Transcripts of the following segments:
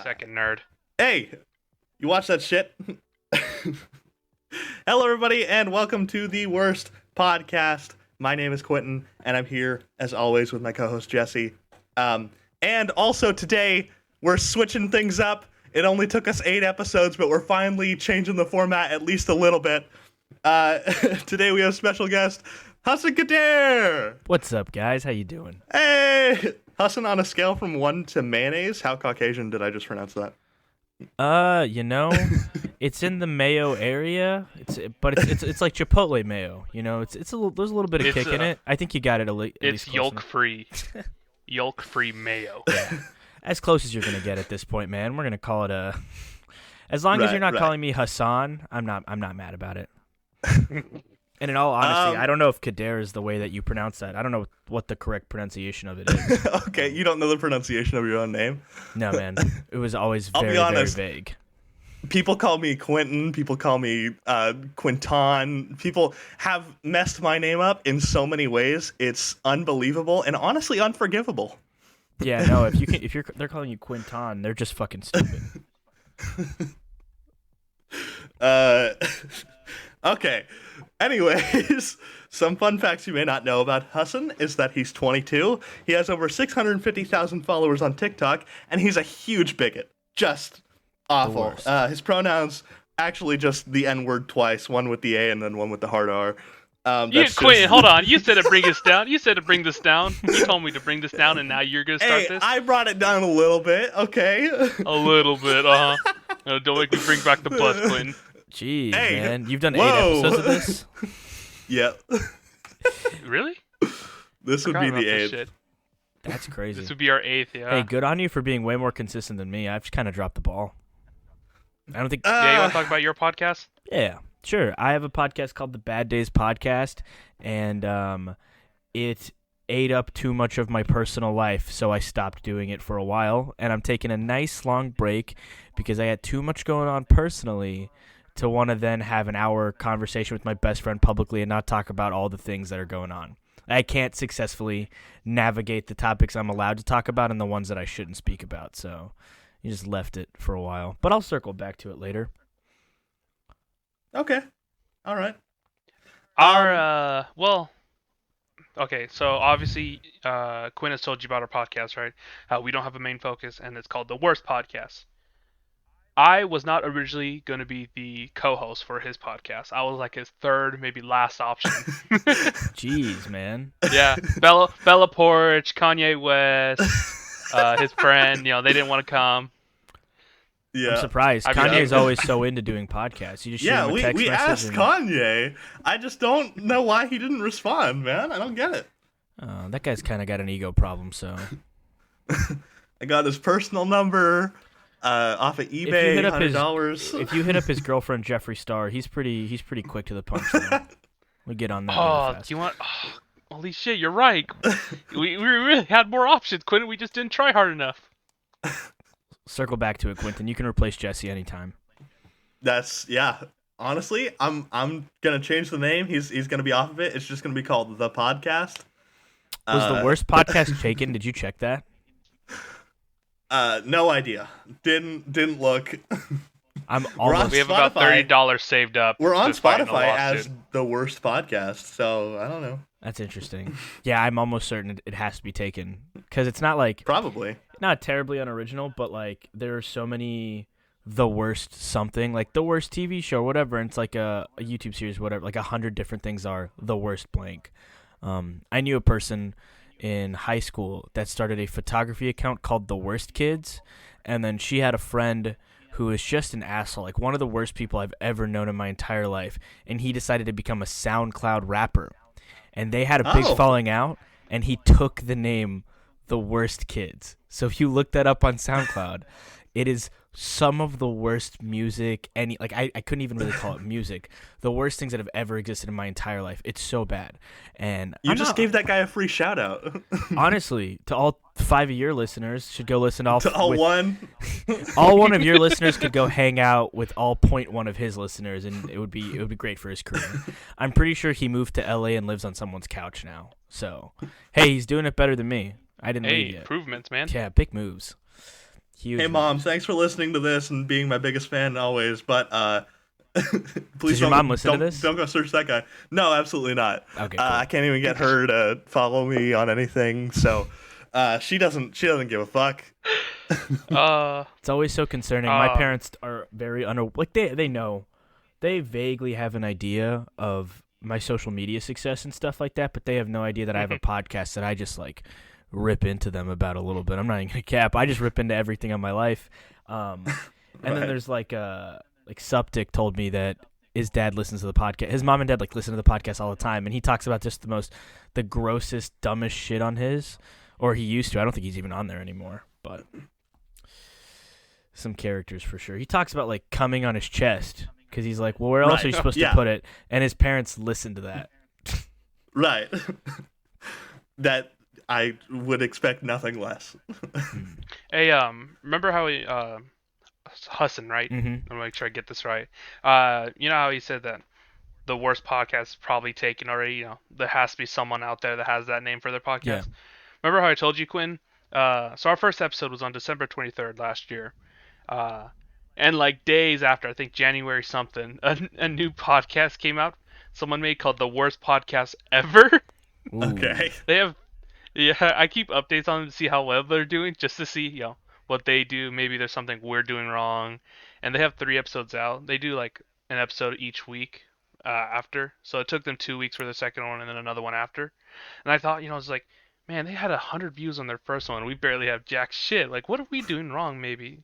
second nerd. Hey, you watch that shit? Hello, everybody, and welcome to the worst podcast. My name is Quentin, and I'm here, as always, with my co-host, Jesse. And also today, we're switching things up. It only took us 8 episodes, but we're finally changing the format at least a little bit. Today, we have special guest, Hassan Khadair. What's up, guys? How you doing? Hey! Hassan, on a scale from 1 to mayonnaise, how Caucasian did I just pronounce that? It's in the mayo area. It's like Chipotle mayo. You know, there's a little bit of kick in it. I think you got it at least. It's yolk-free, yolk-free mayo. Yeah. As close as you're gonna get at this point, man. We're gonna call it a. As long as you're not calling me Hassan, I'm not mad about it. And in all honesty, I don't know if Khadair is the way that you pronounce that. I don't know what the correct pronunciation of it is. Okay, you don't know the pronunciation of your own name? No, man. It was always very vague. People call me Quentin. People call me Quinton. People have messed my name up in so many ways. It's unbelievable and honestly unforgivable. Yeah, no. They're calling you Quinton, they're just fucking stupid. Okay. Anyways, some fun facts you may not know about Hassan is that he's 22. He has over 650,000 followers on TikTok, and he's a huge bigot. Just awful. His pronouns actually just the N-word twice, one with the A and then one with the hard R. Quentin, hold on. You said to bring us down. You said to bring this down. You told me to bring this down, and now you're gonna start this. I brought it down a little bit. Okay. A little bit, No, don't make me bring back the bus, Quentin. Jeez, man. You've done 8 episodes of this? Yep. Really? This would be the 8th. Shit. That's crazy. This would be our 8th, yeah. Hey, good on you for being way more consistent than me. I've just kind of dropped the ball. I don't think... Yeah, you want to talk about your podcast? Yeah, sure. I have a podcast called The Bad Days Podcast, and it ate up too much of my personal life, so I stopped doing it for a while, and I'm taking a nice long break because I had too much going on personally to want to then have an hour conversation with my best friend publicly and not talk about all the things that are going on. I can't successfully navigate the topics I'm allowed to talk about and the ones that I shouldn't speak about, so you just left it for a while. But I'll circle back to it later. Okay. All right. Okay, so obviously Quinn has told you about our podcast, right? How we don't have a main focus, and it's called The Worst Podcast. I was not originally going to be the co-host for his podcast. I was like his third, maybe last option. Jeez, man. Yeah, Bella Porch, Kanye West, his friend. They didn't want to come. Yeah, I'm surprised. Kanye's always so into doing podcasts. You just shoot him a text we message asked Kanye. I just don't know why he didn't respond, man. I don't get it. That guy's kind of got an ego problem, so. I got his personal number. Off of eBay, $100. If you hit up his girlfriend Jeffree Star, he's pretty quick to the punch. We get on that. Really fast. Do you want? Oh, holy shit, you're right. we really had more options, Quentin. We just didn't try hard enough. Circle back to it, Quentin. You can replace Jesse anytime. Honestly, I'm gonna change the name. He's gonna be off of it. It's just gonna be called The Podcast. Was the worst podcast taken? Did you check that? No idea. Didn't look. We have about $30 saved up. We're on Spotify as The Worst Podcast, so I don't know. That's interesting. Yeah, I'm almost certain it has to be taken because it's not like probably not terribly unoriginal, but like there are so many the worst something like the worst TV show, whatever. And it's like a YouTube series, whatever. Like 100 different things are the worst blank. I knew a person in high school that started a photography account called The Worst Kids, and then she had a friend who is just an asshole, like one of the worst people I've ever known in my entire life, and he decided to become a SoundCloud rapper, and they had a big falling out, and he took the name The Worst Kids. So if you look that up on SoundCloud, it is some of the worst music, I couldn't even really call it music. The worst things that have ever existed in my entire life. It's so bad. And you gave that guy a free shout out. Honestly, to all 5 of your listeners, should go listen to all. All one of your listeners could go hang out with all 0.1 of his listeners, and it would be great for his career. I'm pretty sure he moved to LA and lives on someone's couch now. So, hey, he's doing it better than me. I didn't leave yet. Improvements, man. Yeah, big moves. Huge Hey, Mom, movies. thanks for listening to this and being my biggest fan always, but please Does your mom don't listen to don't this? don't go search that guy. No, absolutely not. Okay, I cool. can't even get her to follow me on anything, so she doesn't give a fuck. uh, It's always so concerning. My um, parents are very like they know. They vaguely have an idea of my social media success and stuff like that, but they have no idea that I have a podcast that I just like rip into them about a little bit. I'm not even gonna cap. I just rip into everything on my life. Um, and then Right. there's like Suptic told me that his dad listens to the podcast. His mom and dad like listen to the podcast all the time, and he talks about just the grossest, dumbest shit on his, or he used to. I don't think he's even on there anymore, but some characters for sure. He talks about like coming on his chest because he's like, well, where else are Right. you supposed to Yeah. put it? And his parents listen to that. Right. That I would expect nothing less. hey, remember how Hassan, right? Mm-hmm. I'm gonna make sure I get this right. You know how he said that the worst podcast is probably taken already. You know, there has to be someone out there that has that name for their Yeah. podcast. Remember how I told you, Quinn? So our first episode was on December 23rd last year. Uh, and like days after, I think January something, a new podcast came out. Someone made called the worst podcast ever. Ooh. Okay. They have, yeah, I keep updates on them to see how well they're doing, just to see, what they do. Maybe there's something we're doing wrong. And they have 3 episodes out. They do like an episode each week after. So it took them 2 weeks for the second one and then another one after. And I thought, I was like, man, they had 100 views on their first one. We barely have jack shit. Like, what are we doing wrong? Maybe.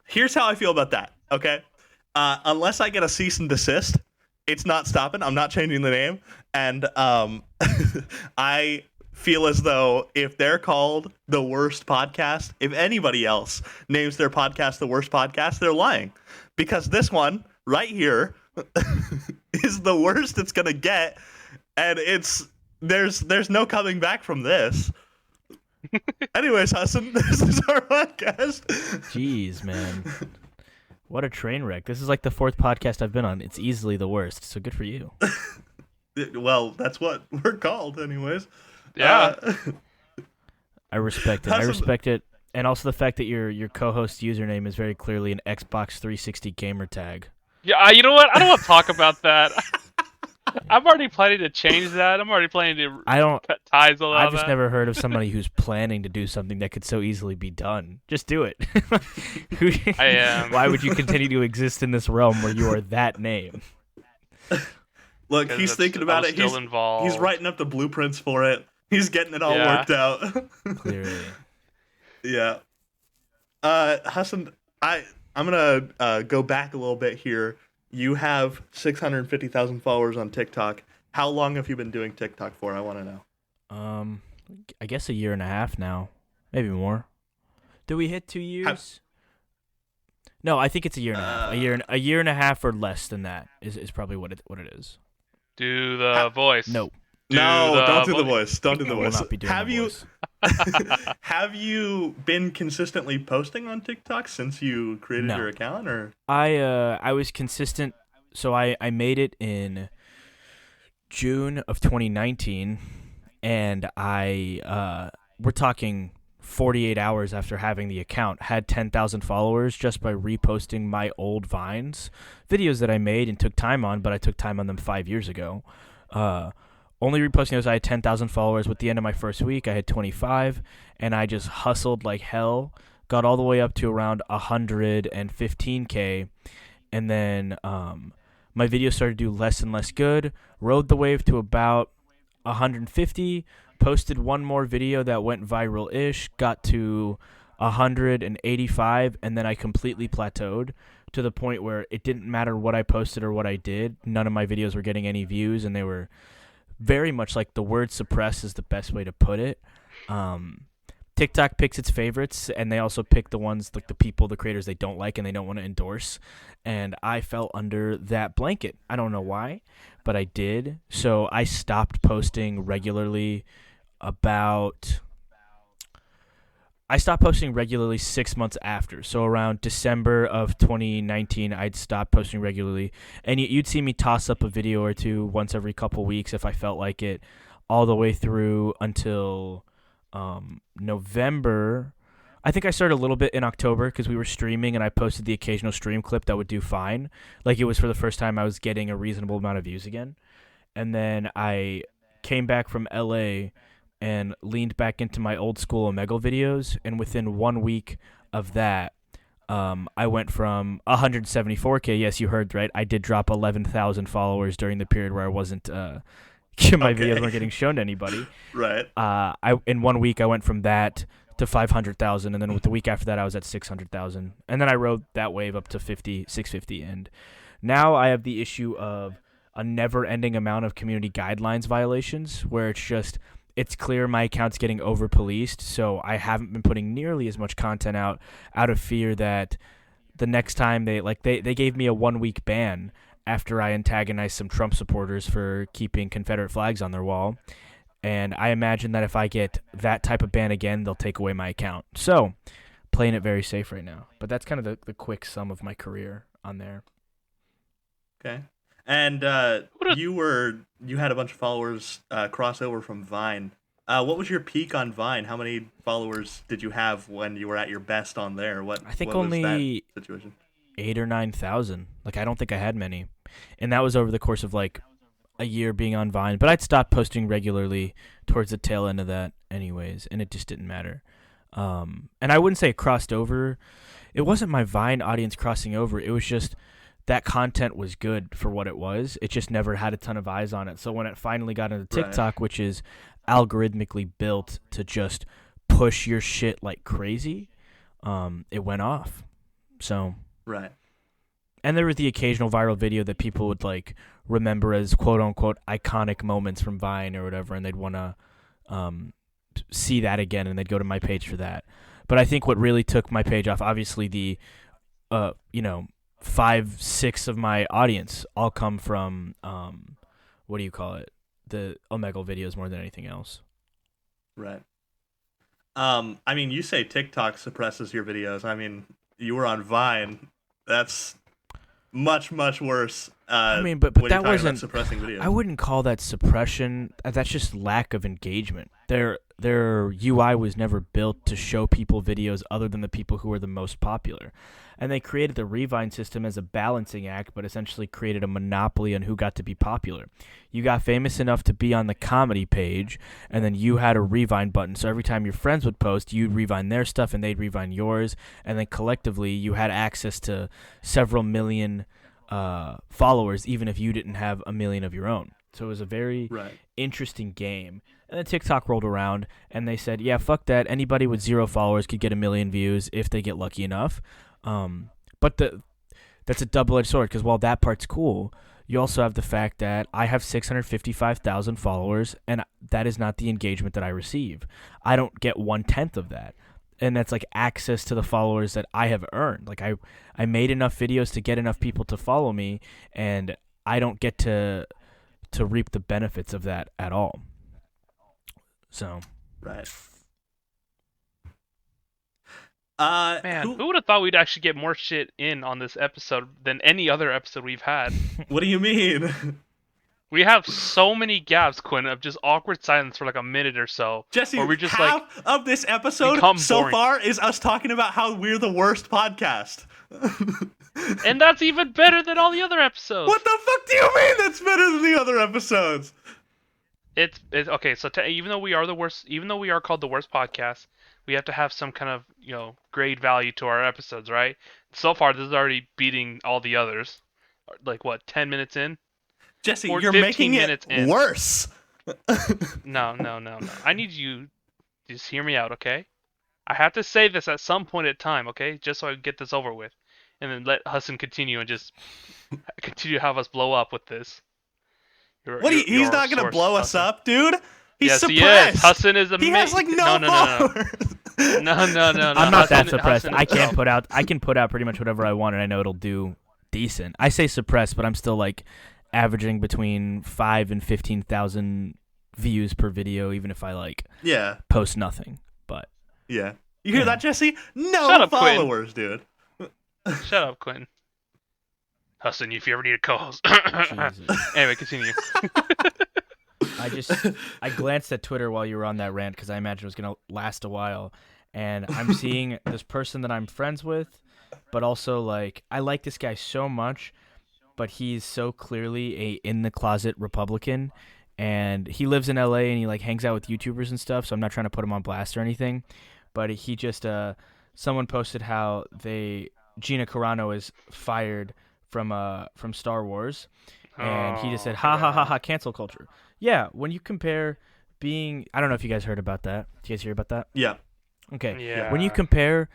Here's how I feel about that. Okay. Unless I get a cease and desist, it's not stopping. I'm not changing the name, and I feel as though if they're called the worst podcast, if anybody else names their podcast the worst podcast, they're lying, because this one right here is the worst it's gonna get, and there's no coming back from this. Anyways, Hassan, this is our podcast. Jeez, man. What a train wreck. This is like the 4th podcast I've been on. It's easily the worst. So good for you. Well, that's what we're called, anyways. Yeah. I respect it. I Hassan, respect it. And also the fact that your co-host username is very clearly an Xbox 360 gamer tag. Yeah, you know what? I don't want to talk about that. I'm already planning to change that. I'm already planning to I don't cut ties a lot I've of just that. never heard of somebody who's planning to do something that could so easily be done. Just do it. I am. Why would you continue to exist in this realm where you are that name? look, 'Cause he's thinking I about was it. still involved. He's writing up the blueprints for it. He's getting it all Yeah. worked out. Clearly. Yeah. Hassan, I'm gonna go back a little bit here. You have 650,000 followers on TikTok. How long have you been doing TikTok for? I want to know. I guess a year and a half now, maybe more. Did we hit 2 years? No, I think it's a year and a half. A year and a half or less than that is probably what it is. Do the voice. No, No, don't do the voice. Don't do the I will voice. not be doing Have the you voice. have you been consistently posting on TikTok since you created No. your account, or? I was consistent. So I made it in June of 2019, and we're talking 48 hours after having the account, had 10,000 followers just by reposting my old Vines videos that I made and took time on, but I took time on them 5 years ago. Only reposting those, I had 10,000 followers. With the end of my first week, I had 25, and I just hustled like hell, got all the way up to around 115K, and then my videos started to do less and less good, rode the wave to about 150, posted one more video that went viral-ish, got to 185, and then I completely plateaued to the point where it didn't matter what I posted or what I did. None of my videos were getting any views, and they were very much like the word suppress is the best way to put it. TikTok picks its favorites, and they also pick the ones, like the people, the creators they don't like and they don't want to endorse. And I fell under that blanket. I don't know why, but I did. So I stopped posting regularly I stopped posting regularly 6 months after. So around December of 2019, I'd stopped posting regularly. And you'd see me toss up a video or two once every couple weeks if I felt like it, all the way through until November I think I started a little bit in October because we were streaming and I posted the occasional stream clip that would do fine. Like it was for the first time I was getting a reasonable amount of views again. And then I came back from LA and leaned back into my old school Omegle videos. And within 1 week of that, I went from 174K. Yes, you heard right. I did drop 11,000 followers during the period where I wasn't. My videos weren't getting shown to anybody. Right. I in 1 week I went from that to 500,000, and then with the week after that I was at 600,000, and then I rode that wave up to 650, and now I have the issue of a never-ending amount of community guidelines violations, where it's clear my account's getting over-policed, so I haven't been putting nearly as much content out of fear that the next time they gave me a 1 week ban after I antagonized some Trump supporters for keeping Confederate flags on their wall. And I imagine that if I get that type of ban again, they'll take away my account. So, playing it very safe right now. But that's kind of the quick sum of my career on there. Okay. And you had a bunch of followers cross over from Vine. What was your peak on Vine? How many followers did you have when you were at your best on there? I think what only was that situation? 8,000 or 9,000. Like I don't think I had many, and that was over the course of like a year being on Vine. But I'd stopped posting regularly towards the tail end of that, anyways, and it just didn't matter. And I wouldn't say it crossed over. It wasn't my Vine audience crossing over. It was just that content was good for what it was. It just never had a ton of eyes on it. So when it finally got into TikTok, which is algorithmically built to just push your shit like crazy, it went off. So right. And there was the occasional viral video that people would like remember as quote unquote iconic moments from Vine or whatever, and they'd want to see that again, and they'd go to my page for that. But I think what really took my page off, obviously the 5-6 of my audience all come from the Omegle videos more than anything else. Right. I mean, you say TikTok suppresses your videos. I mean, you were on Vine. That's much, much worse. But that wasn't suppressing videos. I wouldn't call that suppression. That's just lack of engagement. Their UI was never built to show people videos other than the people who were the most popular. And they created the Revine system as a balancing act, but essentially created a monopoly on who got to be popular. You got famous enough to be on the comedy page, and then you had a Revine button. So every time your friends would post, you'd Revine their stuff, and they'd Revine yours. And then collectively, you had access to several million followers, even if you didn't have a million of your own. So it was a very interesting game. And then TikTok rolled around, and they said, yeah, fuck that. Anybody with 0 followers could get 1 million views if they get lucky enough. But that's a double-edged sword, because while that part's cool, you also have the fact that I have 655,000 followers, and that is not the engagement that I receive. I don't get 1/10 of that. And that's like access to the followers that I have earned. Like I made enough videos to get enough people to follow me, and I don't get to reap the benefits of that at all. So right. Man, who would have thought we'd actually get more shit in on this episode than any other episode we've had? What do you mean? We have so many gaps, Quinn, of just awkward silence for like a minute or so. Jesse, where we just half of this episode so far is us talking about how we're the worst podcast. And that's even better than all the other episodes. What the fuck do you mean that's better than the other episodes? It's okay. So even though we are the worst, even though we are called the worst podcast, we have to have some kind of grade value to our episodes, right? So far, this is already beating all the others. Like what, 10 minutes in? Jesse, you're making it worse. No. I need you to just hear me out, okay? I have to say this at some point in time, okay? Just so I get this over with. And then let Hassan continue and just continue to have us blow up with this. He's not going to blow us up, dude. He's yes, suppressed. He is. Hassan is amazing. He has like no followers. No. I'm not that suppressed. I can put out pretty much whatever I want, and I know it'll do decent. I say suppressed, but I'm still like averaging between 5,000 and 15,000 views per video, even if I post nothing. But you hear that, Jesse? No followers, dude. Shut up, Quinn. Hassan, if you ever need a co-host. Anyway, continue. I glanced at Twitter while you were on that rant because I imagined it was gonna last a while, and I'm seeing this person that I'm friends with, but also like I like this guy so much, but he's so clearly a in the closet Republican, and he lives in LA and he like hangs out with YouTubers and stuff. So I'm not trying to put him on blast or anything, but he just someone posted how they Gina Carano is fired from Star Wars, and he just Oh, said okay, ha ha ha bad. ha cancel culture. Yeah, when you compare being I don't know if you guys heard about that. Did you guys hear about that? Yeah. Okay. Yeah. When you Yeah. compare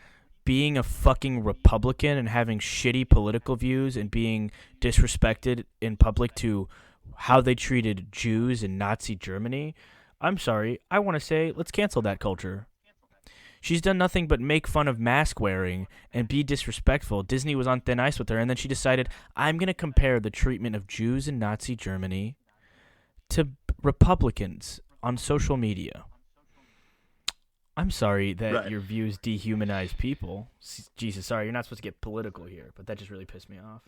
being a fucking Republican and having shitty political views and being disrespected in public to how they treated Jews in Nazi Germany, I'm sorry. I want to say let's cancel that culture. She's done nothing but make fun of mask wearing and be disrespectful. Disney was on thin ice with her, and then she decided, I'm going to compare the treatment of Jews in Nazi Germany to Republicans on social media. I'm sorry that Right. your views dehumanize people. Jesus, sorry, you're not supposed to get political here, but that just really pissed me off.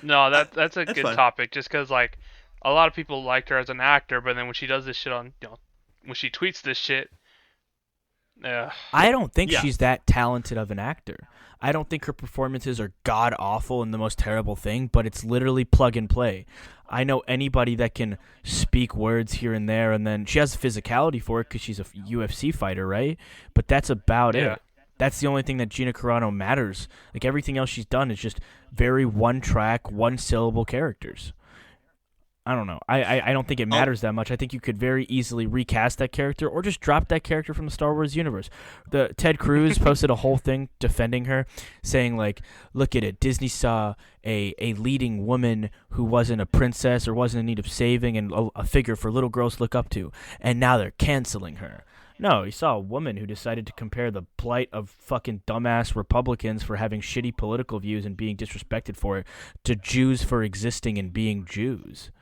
No, I, that's a that's good fine. topic. Just because like a lot of people liked her as an actor, but then when she does this shit on, when she tweets this shit, uh, I don't think Yeah. she's that talented of an actor. I don't think her performances are god awful and the most terrible thing, but it's literally plug and play. I know anybody that can speak words here and there, and then she has physicality for it because she's a UFC fighter, right? But that's about yeah. it. That's the only thing that Gina Carano matters. Like everything else she's done is just very one track, one syllable characters. I don't know. I don't think it I'll matters that much. I think you could very easily recast that character or just drop that character from the Star Wars universe. The Ted Cruz posted a whole thing defending her, saying like, "Look at it. Disney saw a leading woman who wasn't a princess or wasn't in need of saving and a figure for little girls to look up to, and now they're canceling her." No, he saw a woman who decided to compare the plight of fucking dumbass Republicans for having shitty political views and being disrespected for it to Jews for existing and being Jews.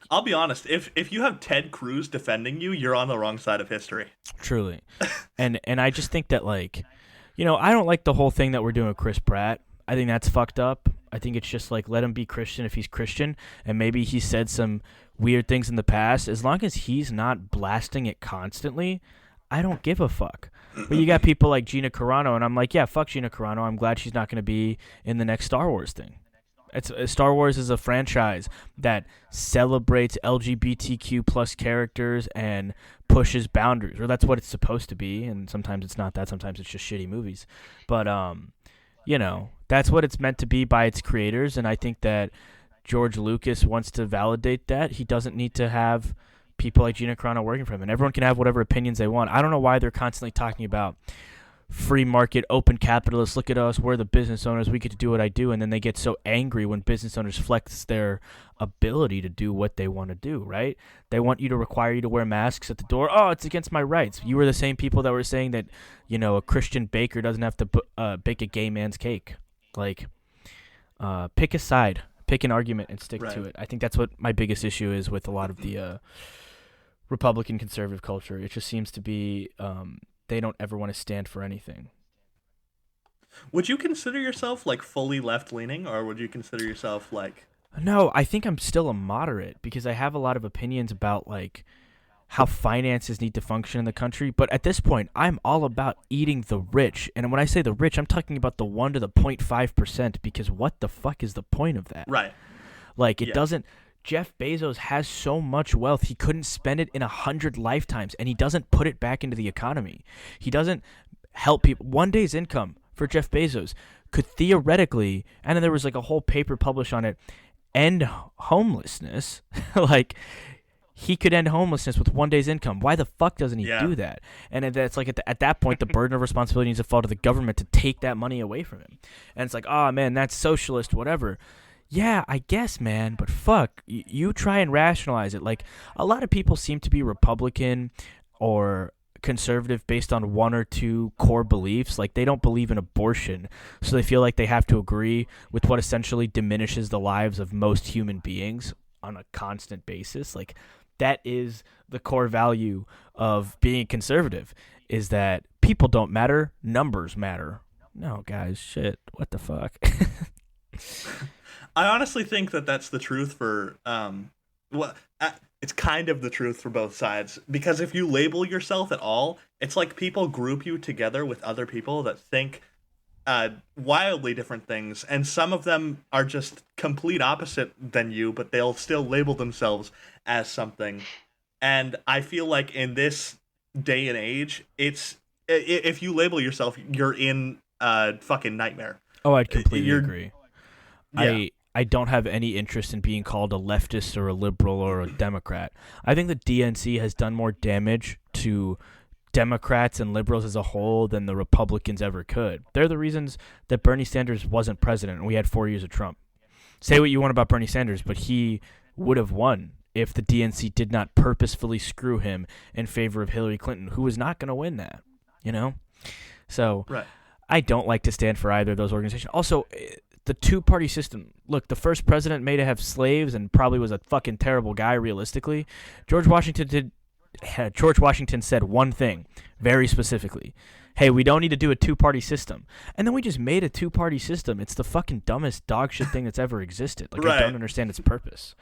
I'll be honest. If you have Ted Cruz defending you, you're on the wrong side of history. Truly. And I just think that like, I don't like the whole thing that we're doing with Chris Pratt. I think that's fucked up. I think it's just like let him be Christian if he's Christian, and maybe he said some weird things in the past. As long as he's not blasting it constantly, I don't give a fuck. But you got people like Gina Carano, and I'm like, yeah, fuck Gina Carano. I'm glad she's not going to be in the next Star Wars thing. Star Wars is a franchise that celebrates LGBTQ plus characters and pushes boundaries, or that's what it's supposed to be. And sometimes it's not that. Sometimes it's just shitty movies. But that's what it's meant to be by its creators. And I think that George Lucas wants to validate that. He doesn't need to have people like Gina Carano working for him, and everyone can have whatever opinions they want. I don't know why they're constantly talking about free market, open capitalists, look at us, we're the business owners, we get to do what I do, and then they get so angry when business owners flex their ability to do what they want to do, right? They want you to require you to wear masks at the door. Oh, it's against my rights. You were the same people that were saying that, a Christian baker doesn't have to bake a gay man's cake. Like, pick a side, pick an argument and stick to Right. it. I think that's what my biggest issue is with a lot of the Republican conservative culture. It just seems to be they don't ever want to stand for anything. Would you consider yourself like fully left leaning, or would you consider yourself like? No, I think I'm still a moderate because I have a lot of opinions about like how finances need to function in the country. But at this point, I'm all about eating the rich. And when I say the rich, I'm talking about the 1 to the 0.5% because what the fuck is the point of that? Right. Like, it Yeah. doesn't. Jeff Bezos has so much wealth, he couldn't spend it in 100 lifetimes, and he doesn't put it back into the economy. He doesn't help people. One day's income for Jeff Bezos could theoretically, and then there was like a whole paper published on it, end homelessness. Like, he could end homelessness with one day's income. Why the fuck doesn't he Yeah. do that? And that's like at that point, the burden of responsibility needs to fall to the government to take that money away from him. And it's like, oh man, that's socialist, whatever. Yeah, I guess, man, but fuck, you try and rationalize it. Like, a lot of people seem to be Republican or conservative based on one or two core beliefs. Like, they don't believe in abortion, so they feel like they have to agree with what essentially diminishes the lives of most human beings on a constant basis. Like, that is the core value of being conservative, is that people don't matter, numbers matter. No, guys, shit, what the fuck? I honestly think that that's the truth for well, it's kind of the truth for both sides, because if you label yourself at all, it's like people group you together with other people that think wildly different things, and some of them are just complete opposite than you, but they'll still label themselves as something. And I feel like in this day and age, if you label yourself, you're in a fucking nightmare. Oh, I'd completely You're agree. Yeah, I don't have any interest in being called a leftist or a liberal or a Democrat. I think the DNC has done more damage to Democrats and liberals as a whole than the Republicans ever could. They're the reasons that Bernie Sanders wasn't president and we had 4 years of Trump. Say what you want about Bernie Sanders, but he would have won if the DNC did not purposefully screw him in favor of Hillary Clinton, who was not going to win that, you know? So right. I don't like to stand for either of those organizations. Also, the two-party system. Look, the first president may have slaves and probably was a fucking terrible guy, realistically. George Washington said one thing very specifically. Hey, we don't need to do a two-party system. And then we just made a two-party system. It's the fucking dumbest dog shit thing that's ever existed. Like, Right. I don't understand its purpose.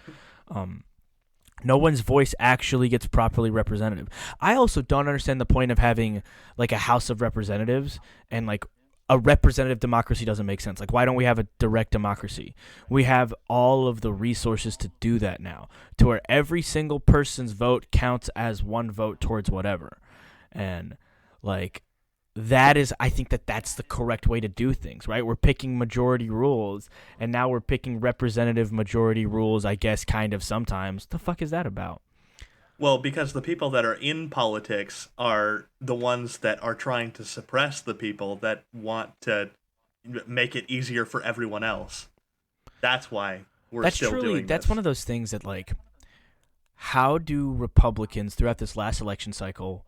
No one's voice actually gets properly representative. I also don't understand the point of having like a House of Representatives and like a representative democracy doesn't make sense. Like, why don't we have a direct democracy? We have all of the resources to do that now, to where every single person's vote counts as one vote towards whatever. And like, I think that's the correct way to do things, right? We're picking majority rules, and now we're picking representative majority rules, I guess, kind of sometimes. The fuck is that about? Well, because the people that are in politics are the ones that are trying to suppress the people that want to make it easier for everyone else. That's why we're still doing That's this. one of those things that, like, how do Republicans throughout this last election cycle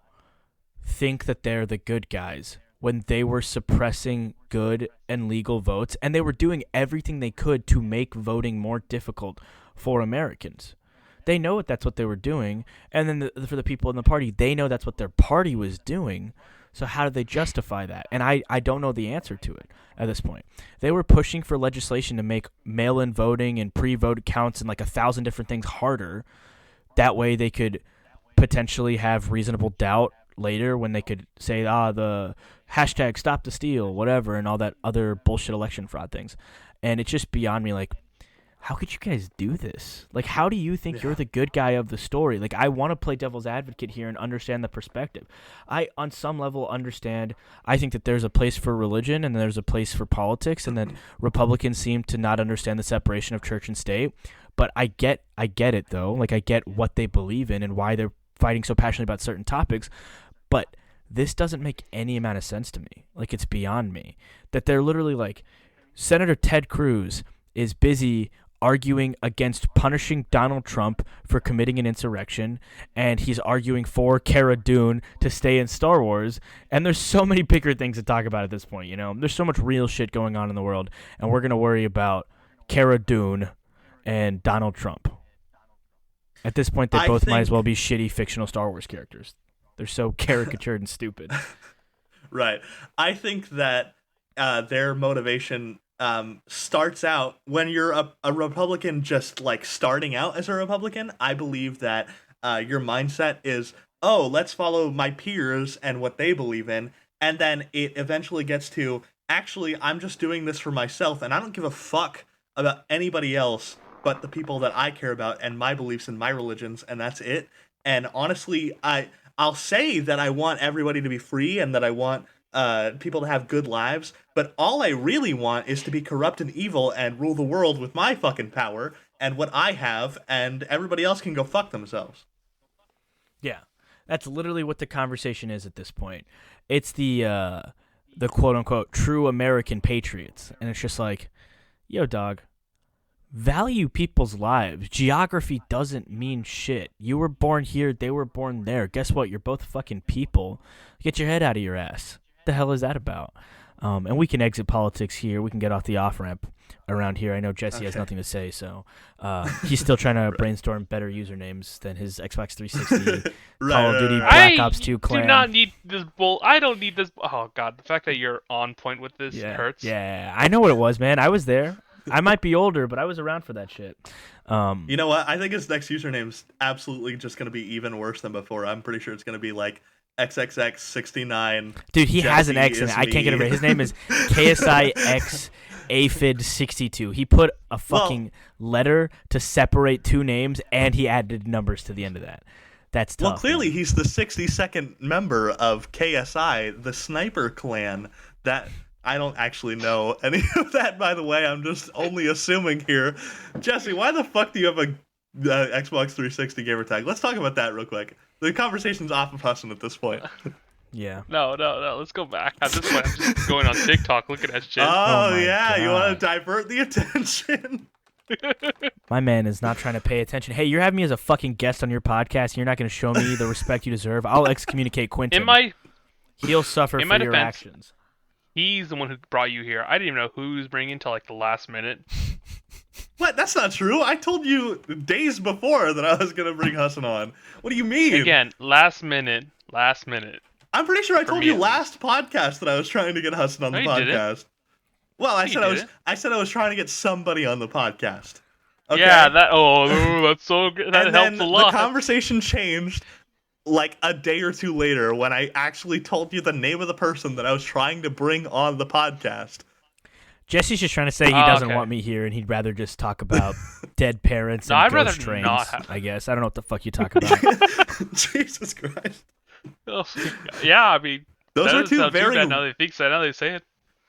think that they're the good guys when they were suppressing good and legal votes, and they were doing everything they could to make voting more difficult for Americans? They know that's what they were doing, and then for the people in the party, they know that's what their party was doing. So how do they justify that? And I don't know the answer to it at this point. They were pushing for legislation to make mail-in voting and pre-vote counts and like 1,000 different things harder. That way they could potentially have reasonable doubt later when they could say, the hashtag stop the steal, whatever, and all that other bullshit election fraud things. And it's just beyond me, like, how could you guys do this? Like, how do you think you're the good guy of the story? Like, I want to play devil's advocate here and understand the perspective. I, on some level, understand. I think that there's a place for religion and there's a place for politics, and that Republicans seem to not understand the separation of church and state. But I get it, though. Like, I get what they believe in and why they're fighting so passionately about certain topics. But this doesn't make any amount of sense to me. Like, it's beyond me. That they're literally like, Senator Ted Cruz is busy arguing against punishing Donald Trump for committing an insurrection, and he's arguing for Cara Dune to stay in Star Wars, and there's so many bigger things to talk about at this point, you know? There's so much real shit going on in the world, and we're going to worry about Cara Dune and Donald Trump. At this point, they both might as well be shitty fictional Star Wars characters. They're so caricatured and stupid. Right. I think that their motivation starts out when you're a Republican, just like starting out as a Republican. I believe that your mindset is, oh, let's follow my peers and what they believe in. And then it eventually gets to, actually, I'm just doing this for myself, and I don't give a fuck about anybody else but the people that I care about and my beliefs and my religions, and that's it. And honestly, I'll say that I want everybody to be free and that I want people to have good lives, but all I really want is to be corrupt and evil and rule the world with my fucking power and what I have, and everybody else can go fuck themselves. Yeah, that's literally what the conversation is at this point. It's the quote-unquote true American patriots, and it's just like, yo, dog, value people's lives. Geography doesn't mean shit. You were born here, they were born there. Guess what? You're both fucking people. Get your head out of your ass. What the hell is that about? And we can exit politics here. We can get off the off-ramp around here. I know Jesse has nothing to say, so he's still trying to brainstorm better usernames than his Xbox 360 Call of Duty Black Ops 2 clan. I do not need this bull. I don't need this. Oh, God. The fact that you're on point with this hurts. Yeah, I know what it was, man. I was there. I might be older, but I was around for that shit. You know what? I think his next username's absolutely just going to be even worse than before. I'm pretty sure it's going to be like XXX69. Dude, he has an Jesse X in is it. I can't get it me. right. His name is KSIX Aphid62. He put a fucking letter to separate two names, and he added numbers to the end of that. That's tough. Well, clearly man. he's the 62nd member of KSI, the Sniper Clan. That I don't actually know any of that, by the way. I'm just only assuming here. Jesse, why the fuck do you have a Xbox 360 gamer tag? Let's talk about that real quick. The conversation's off of Hassan at this point. Yeah. No. Let's go back. At this point, I'm just going on TikTok looking at shit. Oh, my yeah, you want to God. divert the attention? My man is not trying to pay attention. Hey, you're having me as a fucking guest on your podcast, and you're not going to show me the respect you deserve. I'll excommunicate Quentin. He'll suffer in for my your defense, actions. He's the one who brought you here. I didn't even know who he was bringing until like the last minute. What? That's not true. I told you days before that I was going to bring Hassan on. What do you mean? Again, last minute. I'm pretty sure I For told me, you at last podcast that I was trying to get Hassan on No, the you didn't. podcast. Well, I You said didn't. I said I was trying to get somebody on the podcast. Okay? Yeah, that's so good. That and helps then a lot. the conversation changed like a day or two later when I actually told you the name of the person that I was trying to bring on the podcast. Jesse's just trying to say he doesn't want me here, and he'd rather just talk about dead parents and I'd rather ghost trains. not have- I guess I don't know what the fuck you talk about. Jesus Christ. Yeah, I mean, Those that are doesn't two sound too very bad now they think so. Now they say it.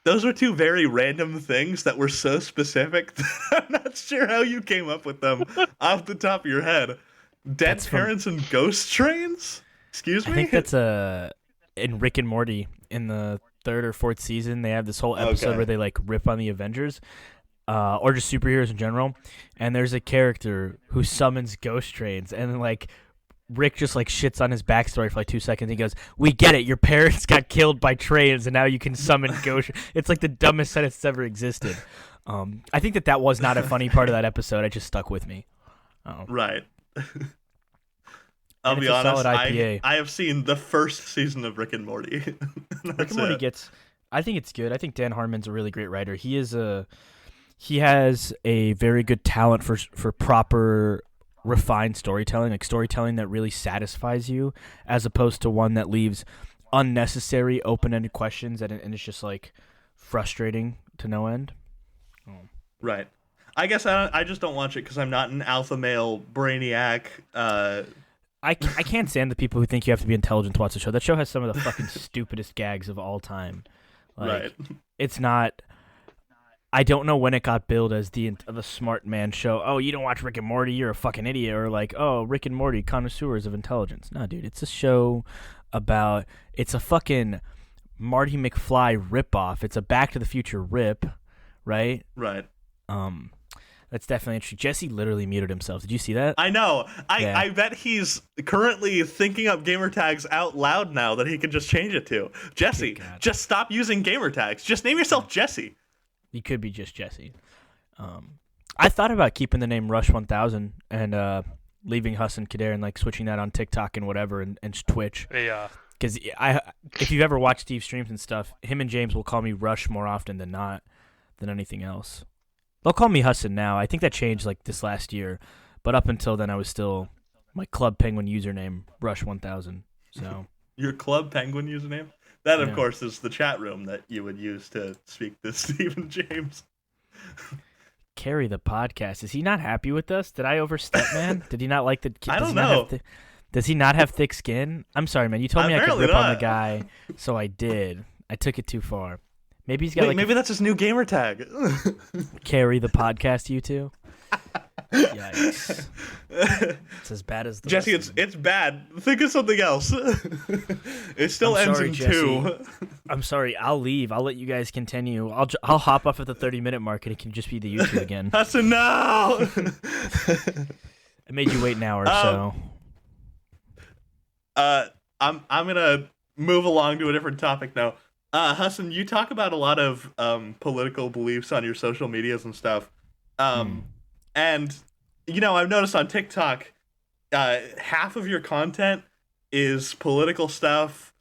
those were two very random things that were so specific that I'm not sure how you came up with them off the top of your head. Dead That's from- parents and ghost trains? Excuse me? I think that's in Rick and Morty in the third or fourth season. They have this whole episode Okay. where they like rip on the Avengers, or just superheroes in general. And there's a character who summons ghost trains, and then like Rick just like shits on his backstory for like 2 seconds. He goes, "We get it. Your parents got killed by trains, and now you can summon ghost." It's like the dumbest sentence that's ever existed. I think that was not a funny part of that episode. It just stuck with me. Right. I'll And be it's a honest, solid IPA. I have seen the first season of Rick and Morty. Rick and Morty I think it's good. I think Dan Harmon's a really great writer. He has a very good talent for proper refined storytelling, like storytelling that really satisfies you, as opposed to one that leaves unnecessary open-ended questions and it's just like frustrating to no end. Right. I guess I just don't watch it because I'm not an alpha male brainiac. I can't stand the people who think you have to be intelligent to watch the show. That show has some of the fucking stupidest gags of all time. Like, Right. It's not. I don't know when it got billed as the smart man show. Oh, you don't watch Rick and Morty, you're a fucking idiot. Or like, oh, Rick and Morty, connoisseurs of intelligence. No, dude, it's a show about. It's a fucking Marty McFly ripoff. It's a Back to the Future rip, right? Right. That's definitely interesting. Jesse literally muted himself. Did you see that? I know. Yeah. I bet he's currently thinking up gamer tags out loud now that he can just change it to. Jesse, Good God. just stop using gamer tags. Just name yourself Jesse. He could be just Jesse. I thought about keeping the name Rush 1000 and leaving Hassan Khadair and like switching that on TikTok and whatever and Twitch. Yeah. Because if you've ever watched Steve streams and stuff, him and James will call me Rush more often than anything else. They'll call me Hassan now. I think that changed like this last year, but up until then I was still my Club Penguin username Rush 1000. So Your Club Penguin username? That, of Yeah. course, is the chat room that you would use to speak to Stephen James. carry the podcast. Is he not happy with us? Did I overstep, man? Did he not like the? I don't does he not have know. does he not have thick skin? I'm sorry, man. You told me I could Apparently rip on the not. guy, so I did. I took it too far. Maybe he's got Wait, like maybe that's his new gamer tag. carry the podcast. You two. Yikes! It's as bad as the Jesse, rest of them. it's bad. Think of something else. It still I'm ends sorry, in Jesse. 2. I'm sorry. I'll leave. I'll let you guys continue. I'll hop off at the 30-minute mark, and it can just be the you two again. That's a no. I made you wait an hour, so I'm gonna move along to a different topic now. Hassan, you talk about a lot of political beliefs on your social medias and stuff. And you know, I've noticed on TikTok, half of your content is political stuff,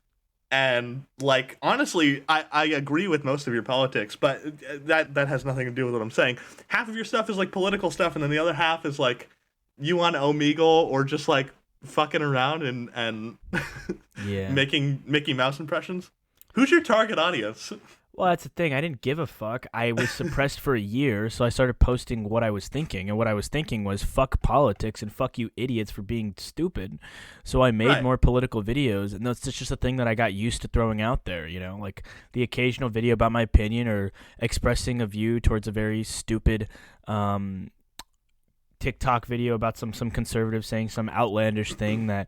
And like honestly, I agree with most of your politics, but that has nothing to do with what I'm saying. Half of your stuff is like political stuff, and then the other half is like you on Omegle or just like fucking around and Yeah. making Mickey Mouse impressions. Who's your target audience? Well, that's the thing. I didn't give a fuck. I was suppressed for a year, so I started posting what I was thinking. And what I was thinking was fuck politics and fuck you idiots for being stupid. So I made Right. more political videos, and that's just a thing that I got used to throwing out there, like the occasional video about my opinion or expressing a view towards a very stupid TikTok video about some conservative saying some outlandish thing that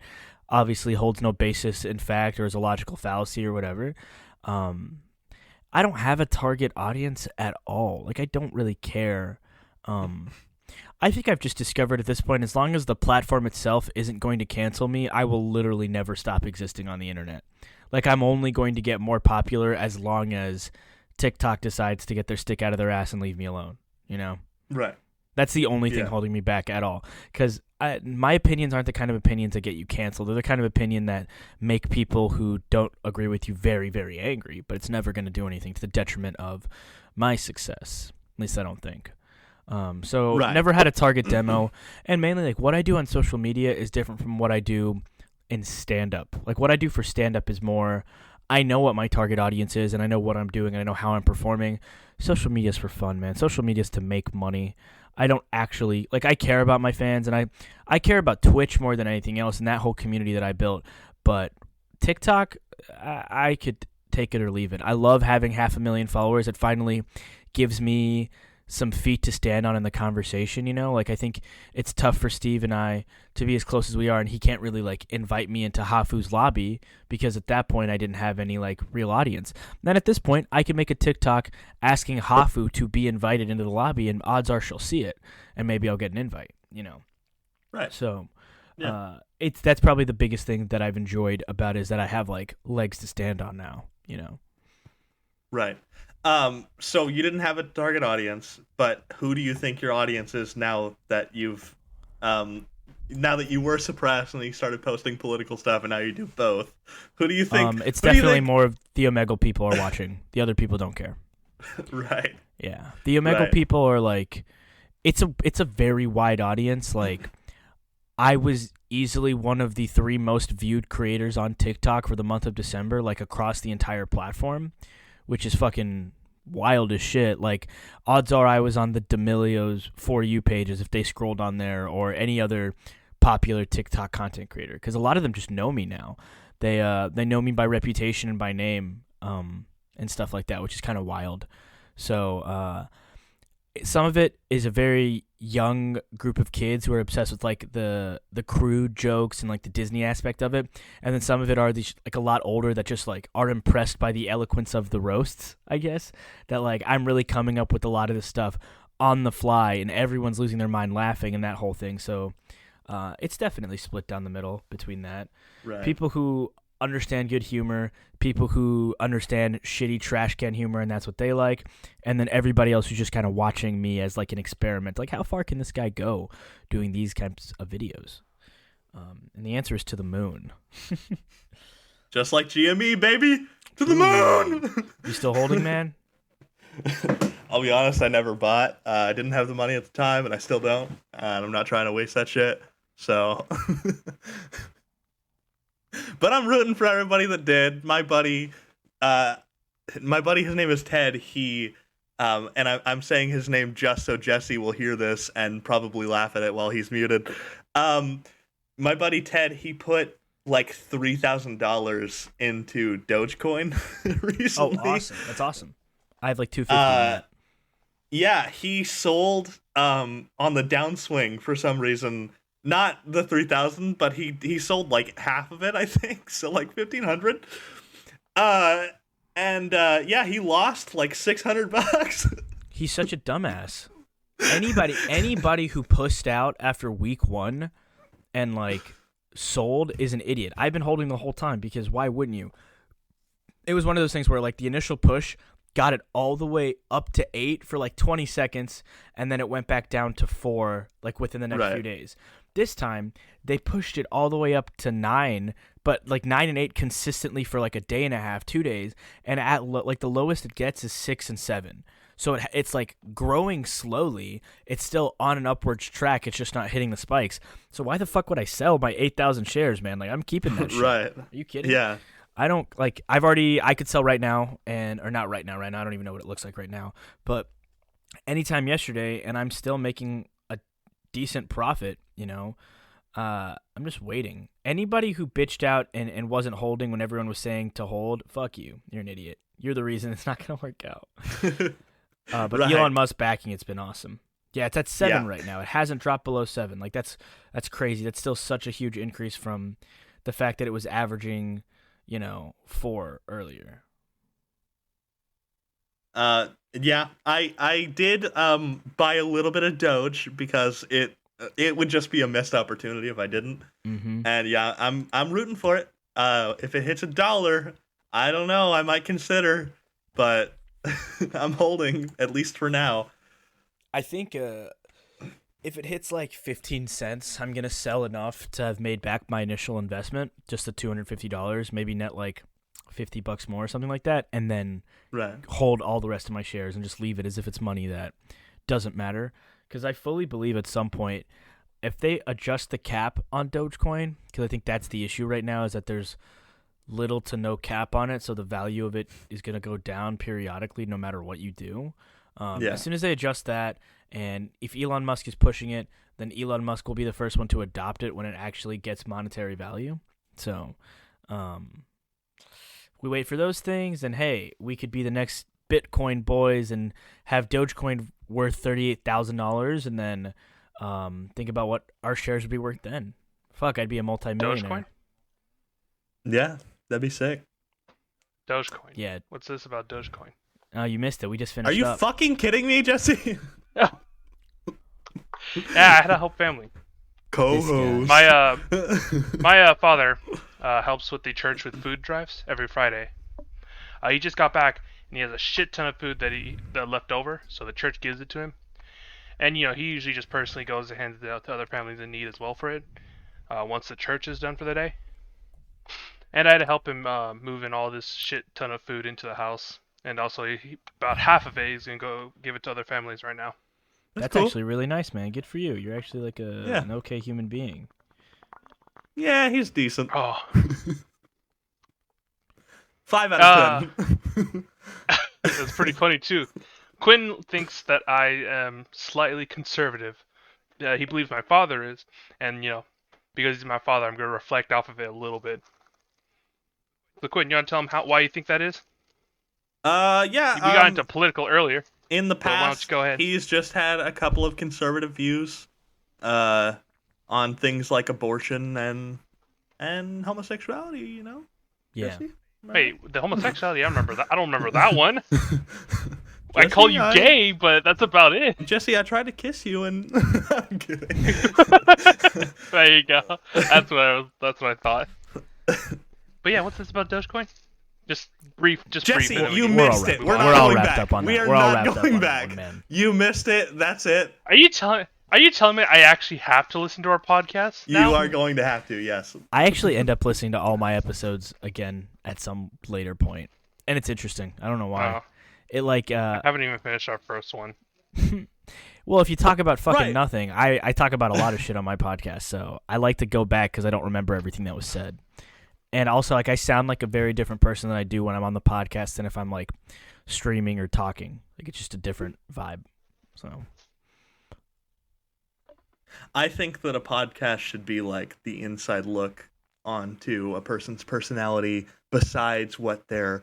obviously holds no basis in fact or is a logical fallacy or whatever. Um I don't have a target audience at all. Like I don't really care. Um I think I've just discovered at this point, as long as the platform itself isn't going to cancel me, I will literally never stop existing on the internet. Like I'm only going to get more popular as long as TikTok decides to get their stick out of their ass and leave me alone, you know? Right. That's the only thing Yeah. holding me back at all. Because my opinions aren't the kind of opinions that get you canceled. They're the kind of opinion that make people who don't agree with you very, very angry. But it's never going to do anything to the detriment of my success. At least I don't think. So Right. never had a target demo. And mainly, like, what I do on social media is different from what I do in stand-up. Like, what I do for stand-up is more, I know what my target audience is, and I know what I'm doing, and I know how I'm performing. Social media is for fun, man. Social media is to make money. I don't actually like. I care about my fans, and I care about Twitch more than anything else, and that whole community that I built. But TikTok, I could take it or leave it. I love having 500,000 followers. It finally gives me some feet to stand on in the conversation. Like I think it's tough for Steve and I to be as close as we are, and he can't really like invite me into Hafu's lobby because at that point I didn't have any like real audience. Then at this point I can make a TikTok asking Hafu to be invited into the lobby, and odds are she'll see it, and maybe I'll get an invite. Right. So Yeah. that's probably the biggest thing that I've enjoyed about it, is that I have like legs to stand on now. Right. So you didn't have a target audience, but who do you think your audience is now that now that you were suppressed and you started posting political stuff and now you do both? Who do you think? It's who do you definitely think- more of the Omegle people are watching. The other people don't care. Right. Yeah, the Omegle Right. people are like, it's a very wide audience. Like, I was easily one of the 3 most viewed creators on TikTok for the month of December, like across the entire platform, which is fucking wild as shit. Like, odds are I was on the D'Amelio's For You pages if they scrolled on there, or any other popular TikTok content creator, because a lot of them just know me now. They know me by reputation and by name, and stuff like that, which is kind of wild. So some of it is a very young group of kids who are obsessed with like the crude jokes and like the Disney aspect of it, and then some of it are these like a lot older that just like are impressed by the eloquence of the roasts, I guess, that like I'm really coming up with a lot of this stuff on the fly and everyone's losing their mind laughing and that whole thing. So it's definitely split down the middle between that. Right. People who understand good humor, people who understand shitty trash can humor, and that's what they like, and then everybody else who's just kind of watching me as like an experiment, like how far can this guy go doing these kinds of videos? And the answer is to the moon. Just like GME, baby, to the moon. You still holding, man? I'll be honest, I never bought. I didn't have the money at the time, and I still don't. And I'm not trying to waste that shit. So, but I'm rooting for everybody that did. My buddy, his name is Ted. He, and I'm saying his name just so Jesse will hear this and probably laugh at it while he's muted. My buddy Ted, he put like $3,000 into Dogecoin recently. Oh, awesome! That's awesome. I have like 250 on that. Yeah, he sold on the downswing for some reason. Not the 3,000, but he sold like half of it, I think. So like 1,500. Yeah, he lost like $600. He's such a dumbass. Anybody who pushed out after week 1 and like sold is an idiot. I've been holding the whole time because why wouldn't you? It was one of those things where like the initial push got it all the way up to 8 for like 20 seconds, and then it went back down to 4 like within the next few days. This time they pushed it all the way up to 9, but like 9 and 8 consistently for like a day and a half, 2 days, and at like the lowest it gets is 6 and 7. So it's like growing slowly. It's still on an upwards track. It's just not hitting the spikes. So why the fuck would I sell my 8,000 shares, man? Like I'm keeping that shit. Right. Are you kidding? Yeah. I don't like. I could sell right now, or not right now. Right now, I don't even know what it looks like right now. But anytime yesterday, and I'm still making a decent profit. I'm just waiting. Anybody who bitched out and wasn't holding when everyone was saying to hold, fuck you. You're an idiot. You're the reason it's not gonna work out. But Right. Elon Musk backing it's been awesome. Yeah, it's at 7 right now. It hasn't dropped below 7. Like that's crazy. That's still such a huge increase from the fact that it was averaging, 4 earlier. Yeah, I did buy a little bit of Doge because it would just be a missed opportunity if I didn't. Mm-hmm. And yeah, I'm rooting for it. If it hits $1, I don't know, I might consider, but I'm holding at least for now. I think if it hits like 15 cents, I'm gonna sell enough to have made back my initial investment, just the $250, maybe net like $50 more or something like that, and then Right. hold all the rest of my shares and just leave it as if it's money that doesn't matter. Because I fully believe at some point, if they adjust the cap on Dogecoin, because I think that's the issue right now, is that there's little to no cap on it, so the value of it is going to go down periodically no matter what you do. Yeah. As soon as they adjust that, and if Elon Musk is pushing it, then Elon Musk will be the first one to adopt it when it actually gets monetary value. So we wait for those things, and hey, we could be the next Bitcoin boys and have Dogecoin worth $38,000, and then think about what our shares would be worth then. Fuck, I'd be a multi-millionaire. Dogecoin? Yeah, that'd be sick. Dogecoin. Yeah. What's this about Dogecoin? Oh, you missed it. We just finished Are you up. fucking kidding me, Jesse? Yeah, I had a whole family. Co-host. My father helps with the church with food drives every Friday. He just got back and he has a shit ton of food that left over, so the church gives it to him. And he usually just personally goes and hands it out to other families in need as well for it. Once the church is done for the day. And I had to help him move in all this shit ton of food into the house. And also, about half of it he's gonna go give it to other families right now. That's cool. actually really nice, man. Good for you. You're actually like an okay human being. Yeah, he's decent. Oh, 5 out of 10. that's pretty funny too. Quinn thinks that I am slightly conservative. He believes my father is, and because he's my father, I'm gonna reflect off of it a little bit. So Quinn, you want to tell him why you think that is? Yeah. We got into political earlier. In the why don't past, you go ahead? he's just had a couple of conservative views on things like abortion and homosexuality, Yeah. Jesse? Wait, the homosexuality, I remember that. I don't remember that one. I Jesse, call you gay, but that's about it. Jesse, I tried to kiss you and I'm kidding. There you go. That's what I thought. But yeah, what's this about Dogecoin? Just brief. Jesse, and then you can- missed it. We're We're not all going wrapped back. up on We that. are We're all not wrapped up going on that back. one, man. You missed it. That's it. Are you telling me I actually have to listen to our podcast now? You are going to have to, yes. I actually end up listening to all my episodes again at some later point, and it's interesting. I don't know why. Oh, It like I haven't even finished our first one. well, if you talk about fucking Right. nothing, I talk about a lot of shit on my podcast, so I like to go back because I don't remember everything that was said. And also, like, I sound like a very different person than I do when I'm on the podcast than if I'm like streaming or talking. Like, it's just a different vibe. So I think that a podcast should be like the inside look onto a person's personality besides what their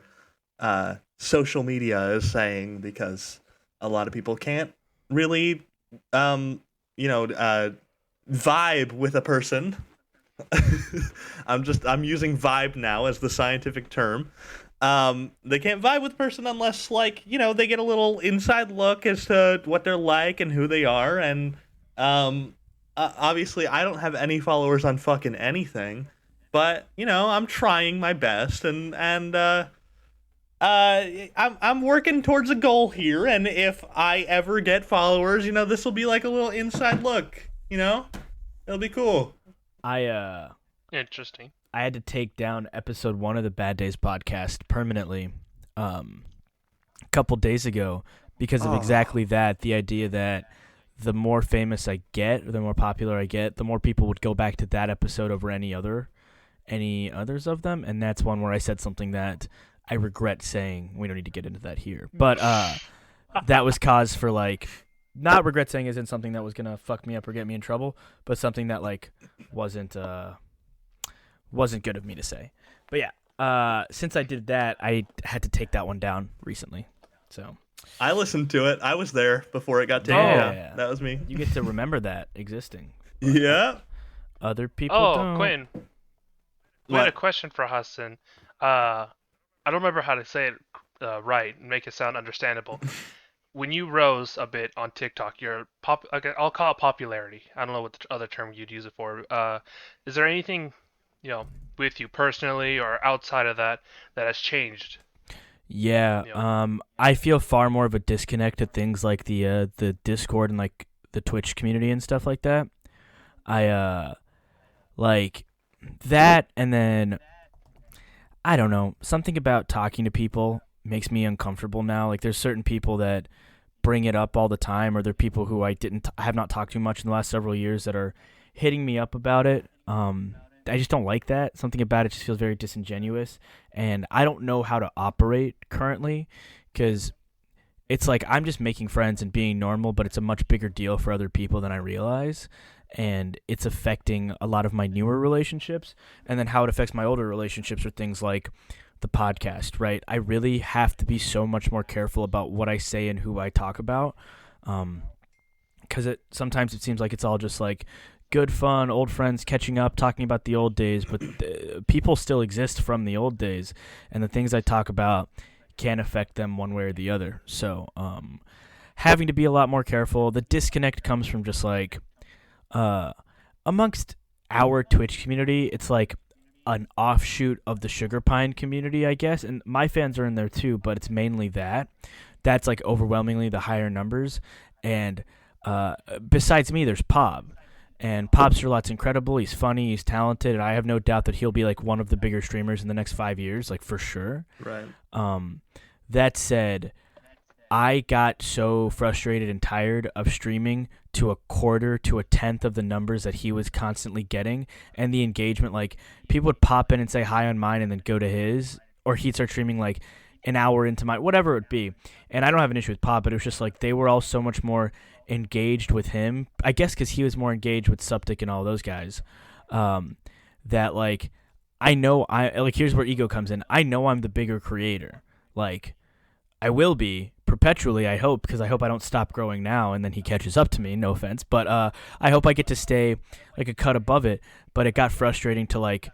social media is saying, because a lot of people can't really vibe with a person. I'm using vibe now as the scientific term. They can't vibe with a person unless they get a little inside look as to what they're like and who they are. And obviously I don't have any followers on fucking anything, but I'm trying my best, and I'm working towards a goal here, and if I ever get followers, this will be like a little inside look, It'll be cool. I Interesting. I had to take down episode 1 of the Bad Days podcast permanently a couple days ago because of Oh, exactly that. The idea that the more famous I get, or the more popular I get, the more people would go back to that episode over any others of them, and that's one where I said something that I regret saying. We don't need to get into that here, but that was cause for like not regret saying isn't something that was gonna fuck me up or get me in trouble, but something that like wasn't wasn't good of me to say. But yeah, since I did that, I had to take that one down recently. So I listened to it. I was there before it got taken yeah, down. That was me. you get to remember that existing. But Yeah. other people Oh, don't. Quinn, we had a What? question for Hassan. I don't remember how to say it right and make it sound understandable. When you rose a bit on TikTok, your pop, okay, I'll call it popularity. I don't know what the other term you'd use it for. Is there anything, you know, with you personally or outside of that that has changed? Yeah, You know, I feel far more of a disconnect to things like the Discord and like the Twitch community and stuff like that. I like that, and then I don't know, something about talking to people makes me uncomfortable now. Like there's certain people that bring it up all the time, or they're people who I have not talked to much in the last several years that are hitting me up about it. I just don't like that. Something about it just feels very disingenuous, and I don't know how to operate currently because it's like I'm just making friends and being normal, but it's a much bigger deal for other people than I realize. And it's affecting a lot of my newer relationships. And then how it affects my older relationships are things like the podcast, right? I really have to be so much more careful about what I say and who I talk about. Because sometimes it seems like it's all just like good fun, old friends catching up, talking about the old days, but people still exist from the old days. And the things I talk about can affect them one way or the other. So, having to be a lot more careful. The disconnect comes from just like, uh, amongst our Twitch community, it's like an offshoot of the Sugar Pine community, I guess. And my fans are in there too, but it's mainly that. That's like overwhelmingly the higher numbers. And besides me, there's Pob. And Pob Sherlock's incredible. He's funny. He's talented. And I have no doubt that he'll be like one of the bigger streamers in the next 5 years, like for sure. Right. That said, I got so frustrated and tired of streaming to a quarter to a tenth of the numbers that he was constantly getting, and the engagement. Like people would pop in and say hi on mine and then go to his, or he'd start streaming like an hour into my whatever it would be. And I don't have an issue with Pop, but it was just like they were all so much more engaged with him. I guess because he was more engaged with Suptic and all those guys. That like I know I like here's where ego comes in. I know I'm the bigger creator. Like I will be perpetually, I hope, because I hope I don't stop growing now and then he catches up to me, no offense. But I hope I get to stay like a cut above it. But it got frustrating to like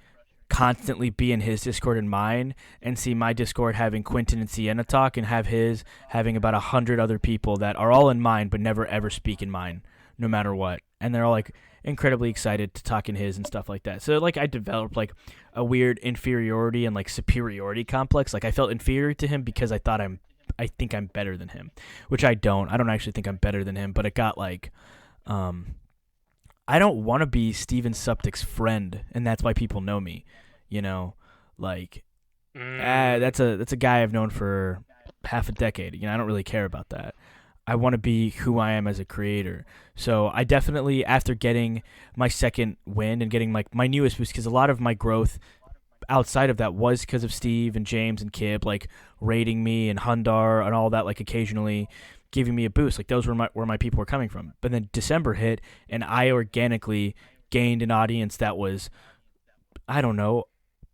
constantly be in his Discord and mine and see my Discord having Quentin and Sienna talk and have his having about 100 other people that are all in mine but never ever speak in mine, no matter what. And they're all like incredibly excited to talk in his and stuff like that. So like I developed like a weird inferiority and like superiority complex. Like I felt inferior to him because I think I'm better than him, which I don't. I don't actually think I'm better than him, but it got like, I don't want to be Steven Suptic's friend, and that's why people know me, you know, like, that's a guy I've known for half a decade. You know, I don't really care about that. I want to be who I am as a creator. So I definitely, after getting my second win and getting like my newest boost, because a lot of my growth outside of that was because of Steve and James and Kib like rating me and Hundar and all that, like occasionally giving me a boost. Like those were where my people were coming from. But then December hit and I organically gained an audience that was, I don't know,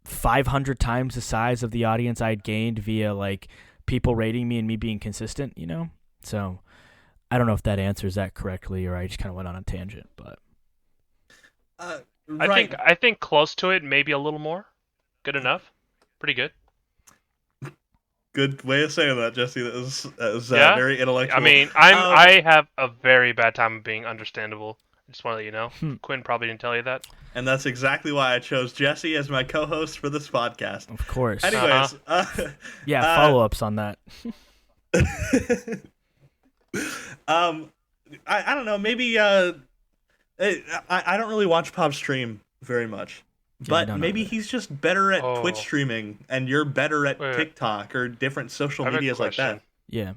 500 times the size of the audience I'd gained via like people rating me and me being consistent, you know? So I don't know if that answers that correctly or I just kind of went on a tangent, but Right. I think close to it, maybe a little more. Good enough. Pretty good. Good way of saying that, Jesse. That was Yeah. very intellectual. I mean, I have a very bad time of being understandable. I just want to let you know. Quinn probably didn't tell you that. And that's exactly why I chose Jesse as my co-host for this podcast. of course. Anyways, Yeah, follow-ups on that. I don't know, maybe I don't really watch Pop stream very much, Yeah, I but don't maybe either. he's just better at Twitch Oh, streaming, and you're better at wait. TikTok or different social I have a medias like that. question. Yeah,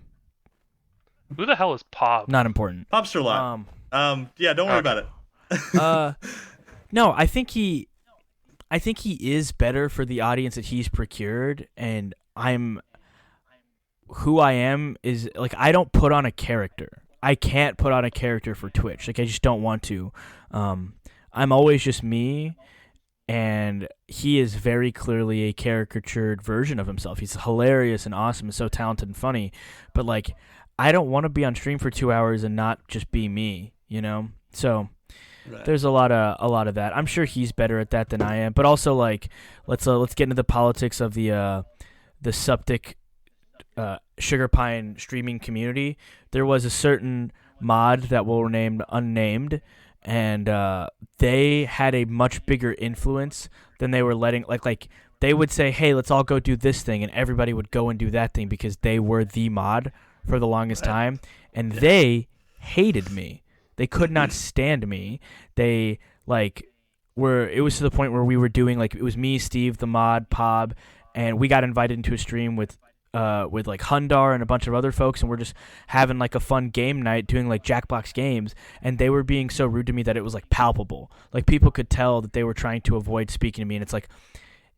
Who the hell is Pob? not important. Popster lot. Um, Yeah, don't worry Okay. about it. uh, no, I think he is better for the audience that he's procured, and I'm who I am is like I don't put on a character. I can't put on a character for Twitch. Like I just don't want to. Um, I'm always just me, and he is very clearly a caricatured version of himself. He's hilarious and awesome and so talented and funny, but like I don't want to be on stream for 2 hours and not just be me, you know? So Right. there's a lot of that. I'm sure he's better at that than I am, but also like let's get into the politics of the Suptic Sugar Pine streaming community. There was a certain mod that will remain unnamed, and they had a much bigger influence than they were letting. Like they would say, "Hey, let's all go do this thing," and everybody would go and do that thing because they were the mod for the longest Right. time, and Yeah. they hated me. They could not stand me. They like were. It was to the point where we were doing like it was me, Steve, the mod, Pob, and we got invited into a stream with like Hundar and a bunch of other folks, and we're just having like a fun game night doing like Jackbox games, and they were being so rude to me that it was like palpable. Like people could tell that they were trying to avoid speaking to me, and it's like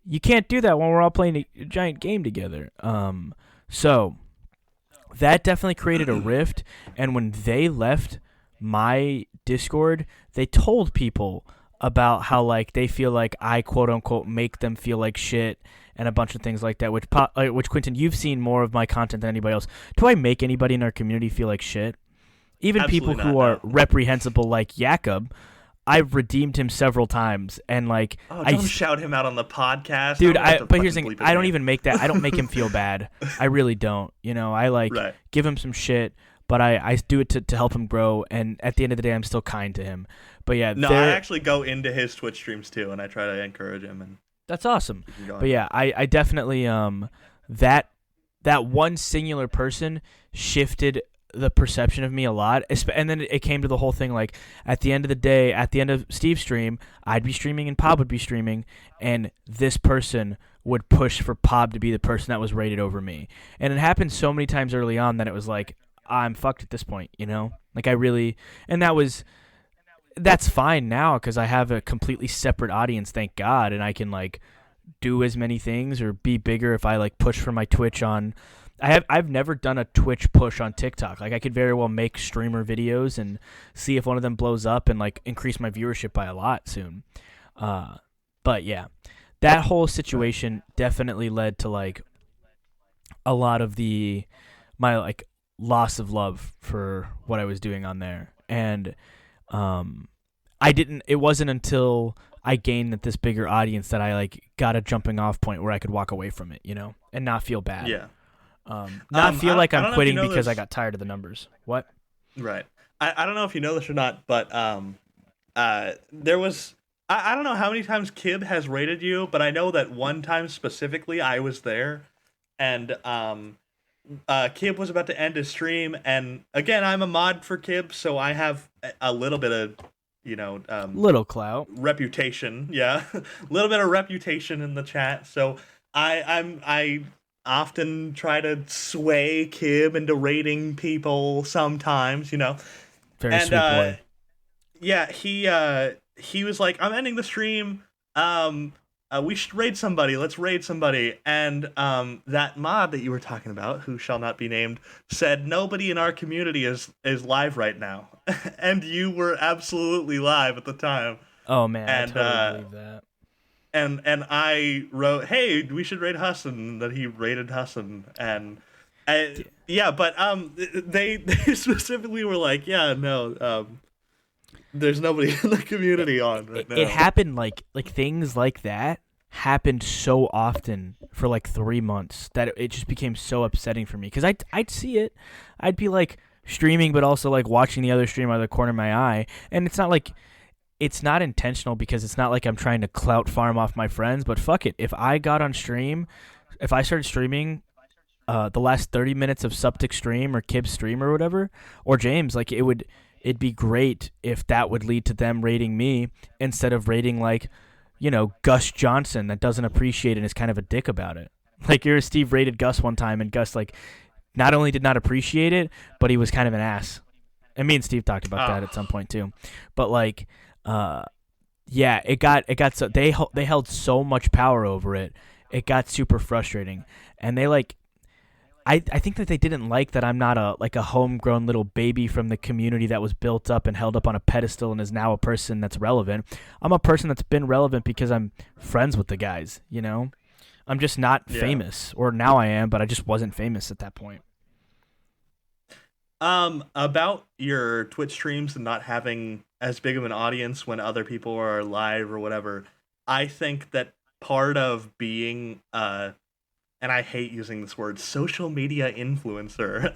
you can't do that when we're all playing a giant game together. So that definitely created a rift, and when they left my Discord, they told people about how like they feel like I quote unquote make them feel like shit and a bunch of things like that. Which Quentin, you've seen more of my content than anybody else. Do I make anybody in our community feel like shit? Even people Absolutely who not. are No. reprehensible like Jakob, I've redeemed him several times, and like Oh, I don't shout him out on the podcast. dude, I'm gonna have to but here's the fucking thing, bleep his I don't name. even make that. I don't make him feel bad. I really don't. You know, I like Right. give him some shit, but I do it to help him grow, and at the end of the day, I'm still kind to him. But yeah, No, I actually go into his Twitch streams too, and I try to encourage him and that's awesome. keep him going. But yeah, I definitely that one singular person shifted the perception of me a lot. And then it came to the whole thing like at the end of the day, at the end of Steve's stream, I'd be streaming and Pob would be streaming, and this person would push for Pob to be the person that was rated over me. And it happened so many times early on that it was like I'm fucked at this point, you know? Like I really, and that's fine now because I have a completely separate audience, thank God, and I can like do as many things or be bigger if I like push for my Twitch on. I've never done a Twitch push on TikTok. Like I could very well make streamer videos and see if one of them blows up and like increase my viewership by a lot soon. But yeah, that whole situation definitely led to like a lot of my like loss of love for what I was doing on there, and it wasn't until I gained this bigger audience that I like got a jumping off point where I could walk away from it, you know, and not feel bad. Yeah. Not feel like I I'm don't know if quitting you know because I this. got tired of the numbers. What? Right. I don't know if you know this or not, but there was I don't know how many times Kib has rated you, but I know that one time specifically I was there, and Kib was about to end his stream, and again I'm a mod for Kib, so I have a little bit of Little clout. reputation, yeah, a little bit of reputation in the chat. So I often try to sway Kib into rating people sometimes, Very and sweet boy. yeah, he was like, I'm ending the stream. We should raid somebody. Let's raid somebody. And that mod that you were talking about, who shall not be named, said nobody in our community is live right now, and you were absolutely live at the time. Oh man, and, I totally believe that. And I wrote, hey, we should raid Hassan, and that he raided Hassan, and yeah, but they specifically were like, yeah, no, there's nobody in the community on right now. It happened like things like that happened so often for like 3 months that it just became so upsetting for me because I'd see it. I'd be like streaming but also like watching the other stream out of the corner of my eye, and it's not intentional because it's not like I'm trying to clout farm off my friends, but fuck it. If I got on stream, if I started streaming the last 30 minutes of Suptic stream or Kib's stream or whatever, or James, like it would it'd be great if that would lead to them rating me instead of rating like, Gus Johnson that doesn't appreciate it and is kind of a dick about it. Like Steve rated Gus one time, and Gus like not only did not appreciate it, but he was kind of an ass. And me and Steve talked about that at some point too. But like, yeah, it got so they held so much power over it. It got super frustrating, and they like. I think that they didn't like that I'm not a homegrown little baby from the community that was built up and held up on a pedestal and is now a person that's relevant. I'm a person that's been relevant because I'm friends with the guys, I'm just not famous, or now I am, but I just wasn't famous at that point. About your Twitch streams and not having as big of an audience when other people are live or whatever, I think that part of being and I hate using this word, social media influencer.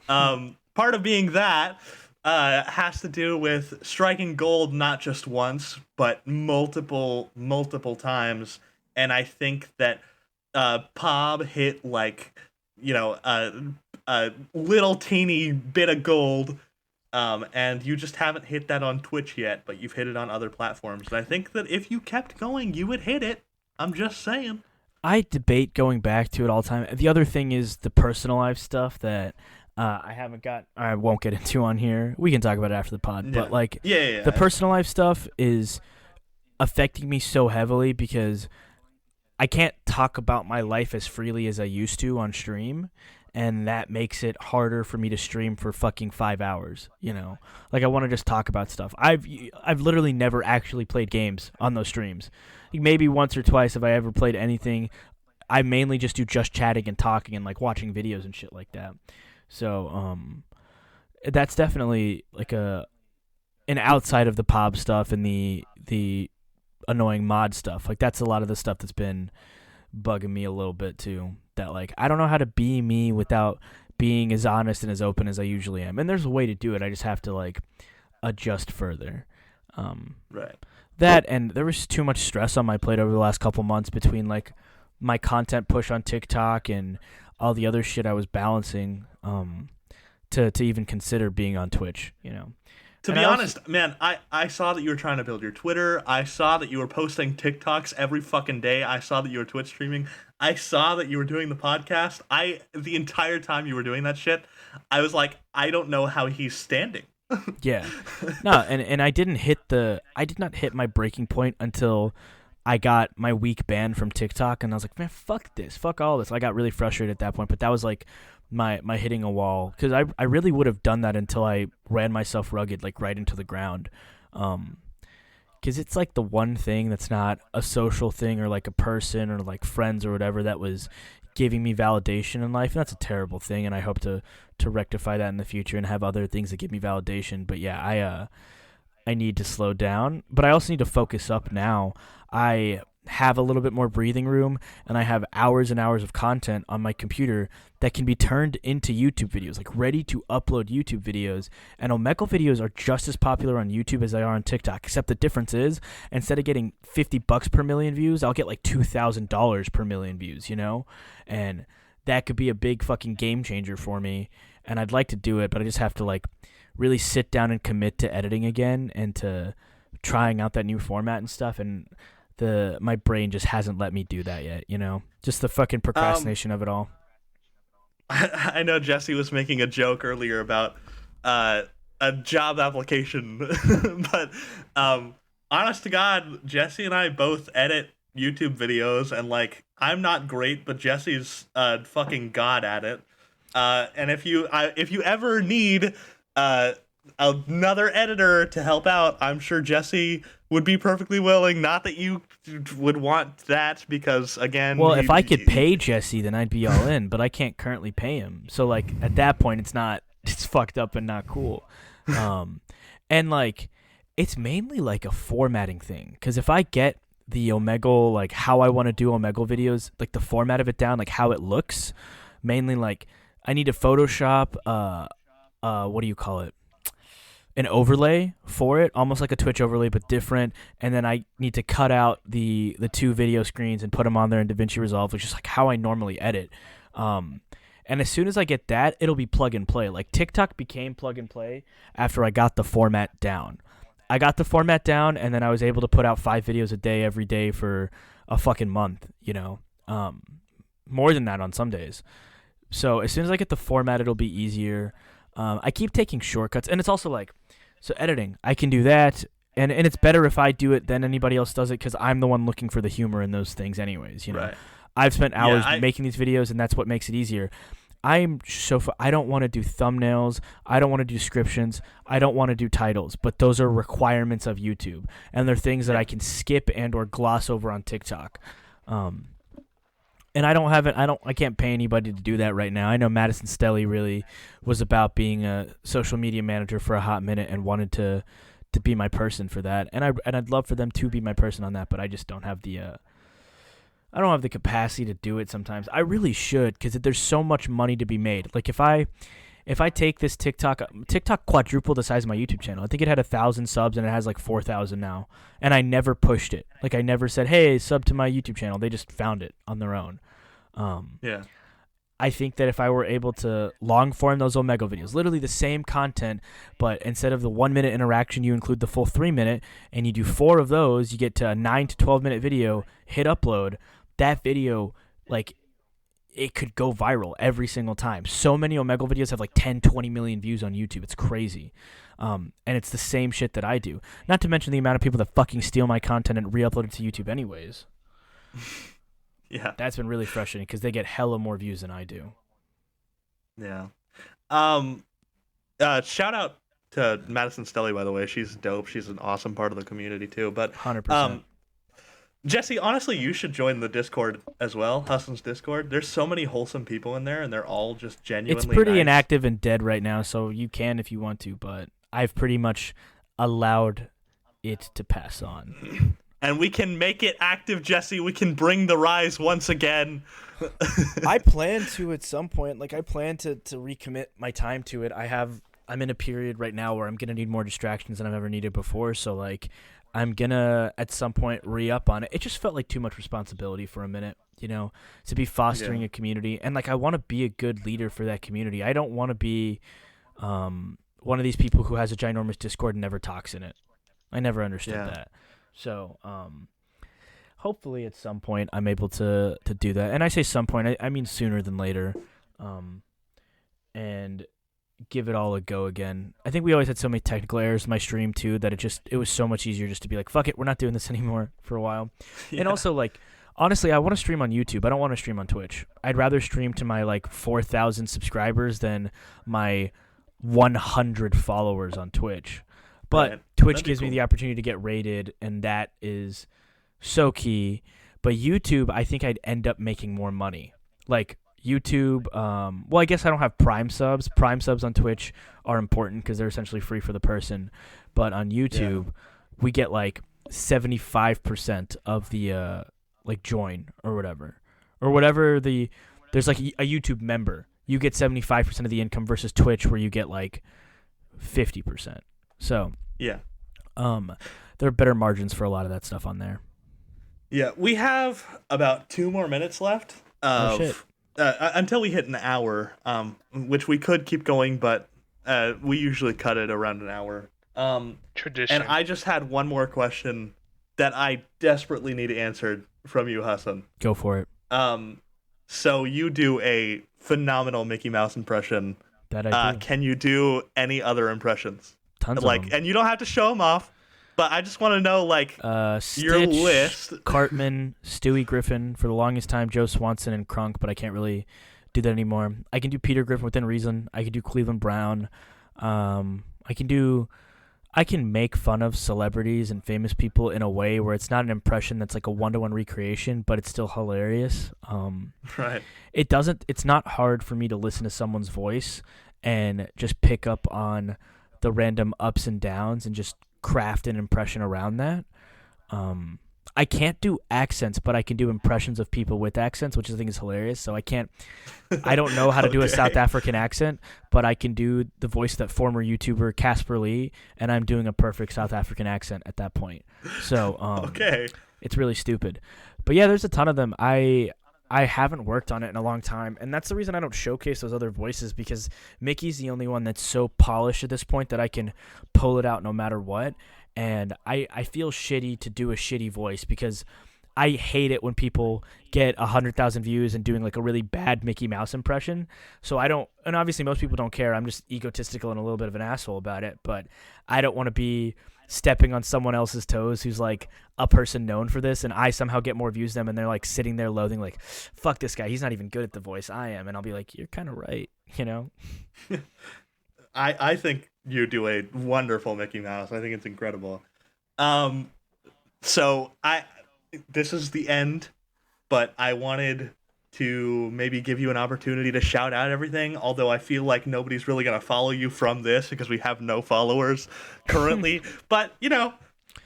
Part of being that has to do with striking gold not just once, but multiple times. And I think that Pob hit like, a little teeny bit of gold, and you just haven't hit that on Twitch yet, but you've hit it on other platforms. And I think that if you kept going, you would hit it. I'm just saying. I debate going back to it all the time. The other thing is the personal life stuff that I won't get into on here. We can talk about it after the pod. Yeah. But like, yeah. The personal life stuff is affecting me so heavily because I can't talk about my life as freely as I used to on stream. And that makes it harder for me to stream for fucking 5 hours, Like I want to just talk about stuff. I've literally never actually played games on those streams. Like maybe once or twice have I ever played anything. I mainly just do just chatting and talking and like watching videos and shit like that. So that's definitely like an outside of the pop stuff and the annoying mod stuff. Like that's a lot of the stuff that's been bugging me a little bit too. That like I don't know how to be me without being as honest and as open as I usually am. And there's a way to do it. I just have to like adjust further. Right. That and there was too much stress on my plate over the last couple months between like my content push on TikTok and all the other shit I was balancing to even consider being on Twitch, To be honest, man, I saw that you were trying to build your Twitter. I saw that you were posting TikToks every fucking day. I saw that you were Twitch streaming. I saw that you were doing the podcast. The entire time you were doing that shit, I was like, I don't know how he's standing. Yeah. No, and I did not hit my breaking point until I got my week banned from TikTok, and I was like, man, fuck this. Fuck all this. I got really frustrated at that point, but that was like my hitting a wall, because I really would have done that until I ran myself rugged, like right into the ground. Because it's like the one thing that's not a social thing or like a person or like friends or whatever that was giving me validation in life, and that's a terrible thing, and I hope to rectify that in the future and have other things that give me validation. But yeah, I need to slow down, but I also need to focus up now. I have a little bit more breathing room, and I have hours and hours of content on my computer that can be turned into YouTube videos, like ready to upload YouTube videos. And Omegle videos are just as popular on YouTube as they are on TikTok, except the difference is instead of getting $50 per million views, I'll get like $2,000 per million views, and that could be a big fucking game changer for me. And I'd like to do it, but I just have to like really sit down and commit to editing again and to trying out that new format and stuff. And my brain just hasn't let me do that yet, just the fucking procrastination of it all. I know Jesse was making a joke earlier about a job application, but honest to God, Jesse and I both edit YouTube videos, and like I'm not great, but Jesse's fucking god at it. And if you ever need another editor to help out, I'm sure Jesse would be perfectly willing. Not that you would want that, because again, well, if I could pay Jesse, then I'd be all in, but I can't currently pay him. So like at that point, it's fucked up and not cool. And like it's mainly like a formatting thing, because if I get the Omegle, like how I want to do Omegle videos, like the format of it down, like how it looks, mainly like I need to Photoshop what do you call it? An overlay for it, almost like a Twitch overlay, but different. And then I need to cut out the two video screens and put them on there in DaVinci Resolve, which is like how I normally edit. And And as soon as I get that, it'll be plug and play. Like TikTok became plug and play after I got the format down. I got the format down, and then I was able to put out 5 videos a day every day for a fucking month, more than that on some days. So as soon as I get the format, it'll be easier. I keep taking shortcuts, and it's also like, so editing, I can do that, and it's better if I do it than anybody else does it because I'm the one looking for the humor in those things anyways, Right. I've spent hours making these videos, and that's what makes it easier. I don't want to do thumbnails. I don't want to do descriptions. I don't want to do titles, but those are requirements of YouTube, and they're things that I can skip and or gloss over on TikTok. And I can't pay anybody to do that right now. I know Madison Stelly really was about being a social media manager for a hot minute and wanted to be my person for that. And I'd love for them to be my person on that, but I just don't have the capacity to do it sometimes. I really should, because there's so much money to be made. Like if I take this TikTok quadrupled the size of my YouTube channel. I think it had 1,000 subs and it has like 4,000 now. And I never pushed it. Like I never said, hey, sub to my YouTube channel. They just found it on their own. Yeah. I think that if I were able to long form those Omega videos, literally the same content, but instead of the 1 minute interaction, you include the full 3 minute, and you do 4 of those, you get to a 9 to 12 minute video, hit upload. That video, like, it could go viral every single time. So many Omega videos have like 10, 20 million views on YouTube. It's crazy. And it's the same shit that I do. Not to mention the amount of people that fucking steal my content and re-upload it to YouTube anyways. Yeah. That's been really frustrating because they get hella more views than I do. Yeah. Shout out to Madison Stelly, by the way. She's dope. She's an awesome part of the community too. But 100%. Jesse, honestly, you should join the Discord as well, Hassan's Discord. There's so many wholesome people in there, and they're all just genuinely It's pretty nice. inactive and dead right now, so you can if you want to, but I've pretty much allowed it to pass on. And we can make it active, Jesse. We can bring the rise once again. I plan to at some point. Like I plan to recommit my time to it. I'm in a period right now where I'm gonna need more distractions than I've ever needed before. So like I'm gonna at some point re-up on it. It just felt like too much responsibility for a minute, to be fostering a community. And like I want to be a good leader for that community. I don't want to be one of these people who has a ginormous Discord and never talks in it. I never understood that. So, hopefully at some point I'm able to do that. And I say some point, I mean sooner than later, and give it all a go again. I think we always had so many technical errors in my stream too that it was so much easier just to be like, fuck it, we're not doing this anymore for a while. Yeah. And also like, honestly, I want to stream on YouTube. I don't want to stream on Twitch. I'd rather stream to my like 4,000 subscribers than my 100 followers on Twitch. But right. Twitch gives me the opportunity to get rated, and that is so key. But YouTube, I think I'd end up making more money. Like YouTube, well, I guess I don't have Prime subs. Prime subs on Twitch are important because they're essentially free for the person. But on YouTube, we get like 75% of the like join or whatever. There's like a YouTube member. You get 75% of the income versus Twitch where you get like 50%. So, yeah, there are better margins for a lot of that stuff on there. Yeah, we have about 2 more minutes left until we hit an hour, which we could keep going, but we usually cut it around an hour. Tradition. And I just had one more question that I desperately need answered from you, Hassan. Go for it. So you do a phenomenal Mickey Mouse impression. That I do. Can you do any other impressions? Tons like, of them. And you don't have to show them off, but I just want to know, like, Stitch, your list. Cartman, Stewie Griffin, for the longest time, Joe Swanson and Crunk, but I can't really do that anymore. I can do Peter Griffin within reason. I can do Cleveland Brown. I can make fun of celebrities and famous people in a way where it's not an impression that's like a one-to-one recreation, but it's still hilarious. Right. It's not hard for me to listen to someone's voice and just pick up on the random ups and downs and just craft an impression around that. I can't do accents, but I can do impressions of people with accents, which I think is hilarious. So I don't know how to do a South African accent, but I can do the voice of that former YouTuber Casper Lee, and I'm doing a perfect South African accent at that point. So it's really stupid. But yeah, there's a ton of them. I haven't worked on it in a long time, and that's the reason I don't showcase those other voices, because Mickey's the only one that's so polished at this point that I can pull it out no matter what. And I feel shitty to do a shitty voice, because I hate it when people get 100,000 views and doing like a really bad Mickey Mouse impression. So I don't, and obviously most people don't care. I'm just egotistical and a little bit of an asshole about it. But I don't want to be stepping on someone else's toes who's like a person known for this, and I somehow get more views than them, and they're like sitting there loathing, like, fuck this guy, he's not even good at the voice, I am. And I'll be like, you're kind of right, you know? I think you do a wonderful Mickey Mouse. I think it's incredible. Um, so this is the end, but I wanted to maybe give you an opportunity to shout out everything, although I feel like nobody's really going to follow you from this because we have no followers currently. But,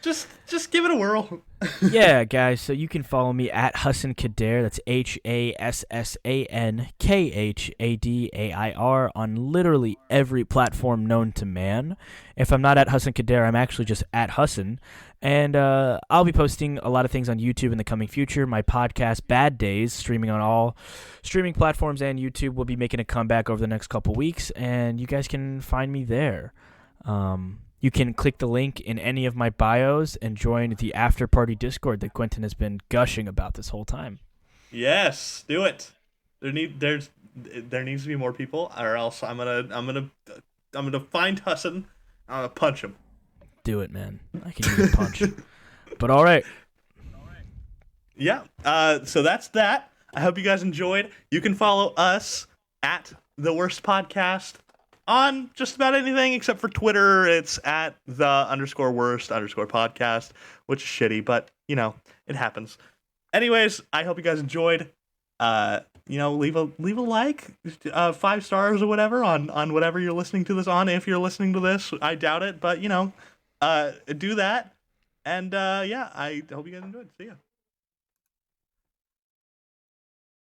just give it a whirl. Yeah, guys, so you can follow me at Hassan Khadair. That's HASSANKHADAIR on literally every platform known to man. If I'm not at Hassan Khadair, I'm actually just at Hassan. And I'll be posting a lot of things on YouTube in the coming future. My podcast, Bad Days, streaming on all streaming platforms and YouTube, will be making a comeback over the next couple weeks, and you guys can find me there. You can click the link in any of my bios and join the after party Discord that Quentin has been gushing about this whole time. Yes, do it. There needs to be more people, or else I'm gonna find Hassan. I'm gonna punch him. Do it, man. I can use a punch. But all right. Yeah. So that's that. I hope you guys enjoyed. You can follow us at The Worst Podcast on just about anything except for Twitter. It's at _worst_podcast, which is shitty, but it happens. Anyways, I hope you guys enjoyed. Leave a like, 5 stars or whatever on whatever you're listening to this on. If you're listening to this, I doubt it, but do that. And I hope you guys enjoyed. See ya.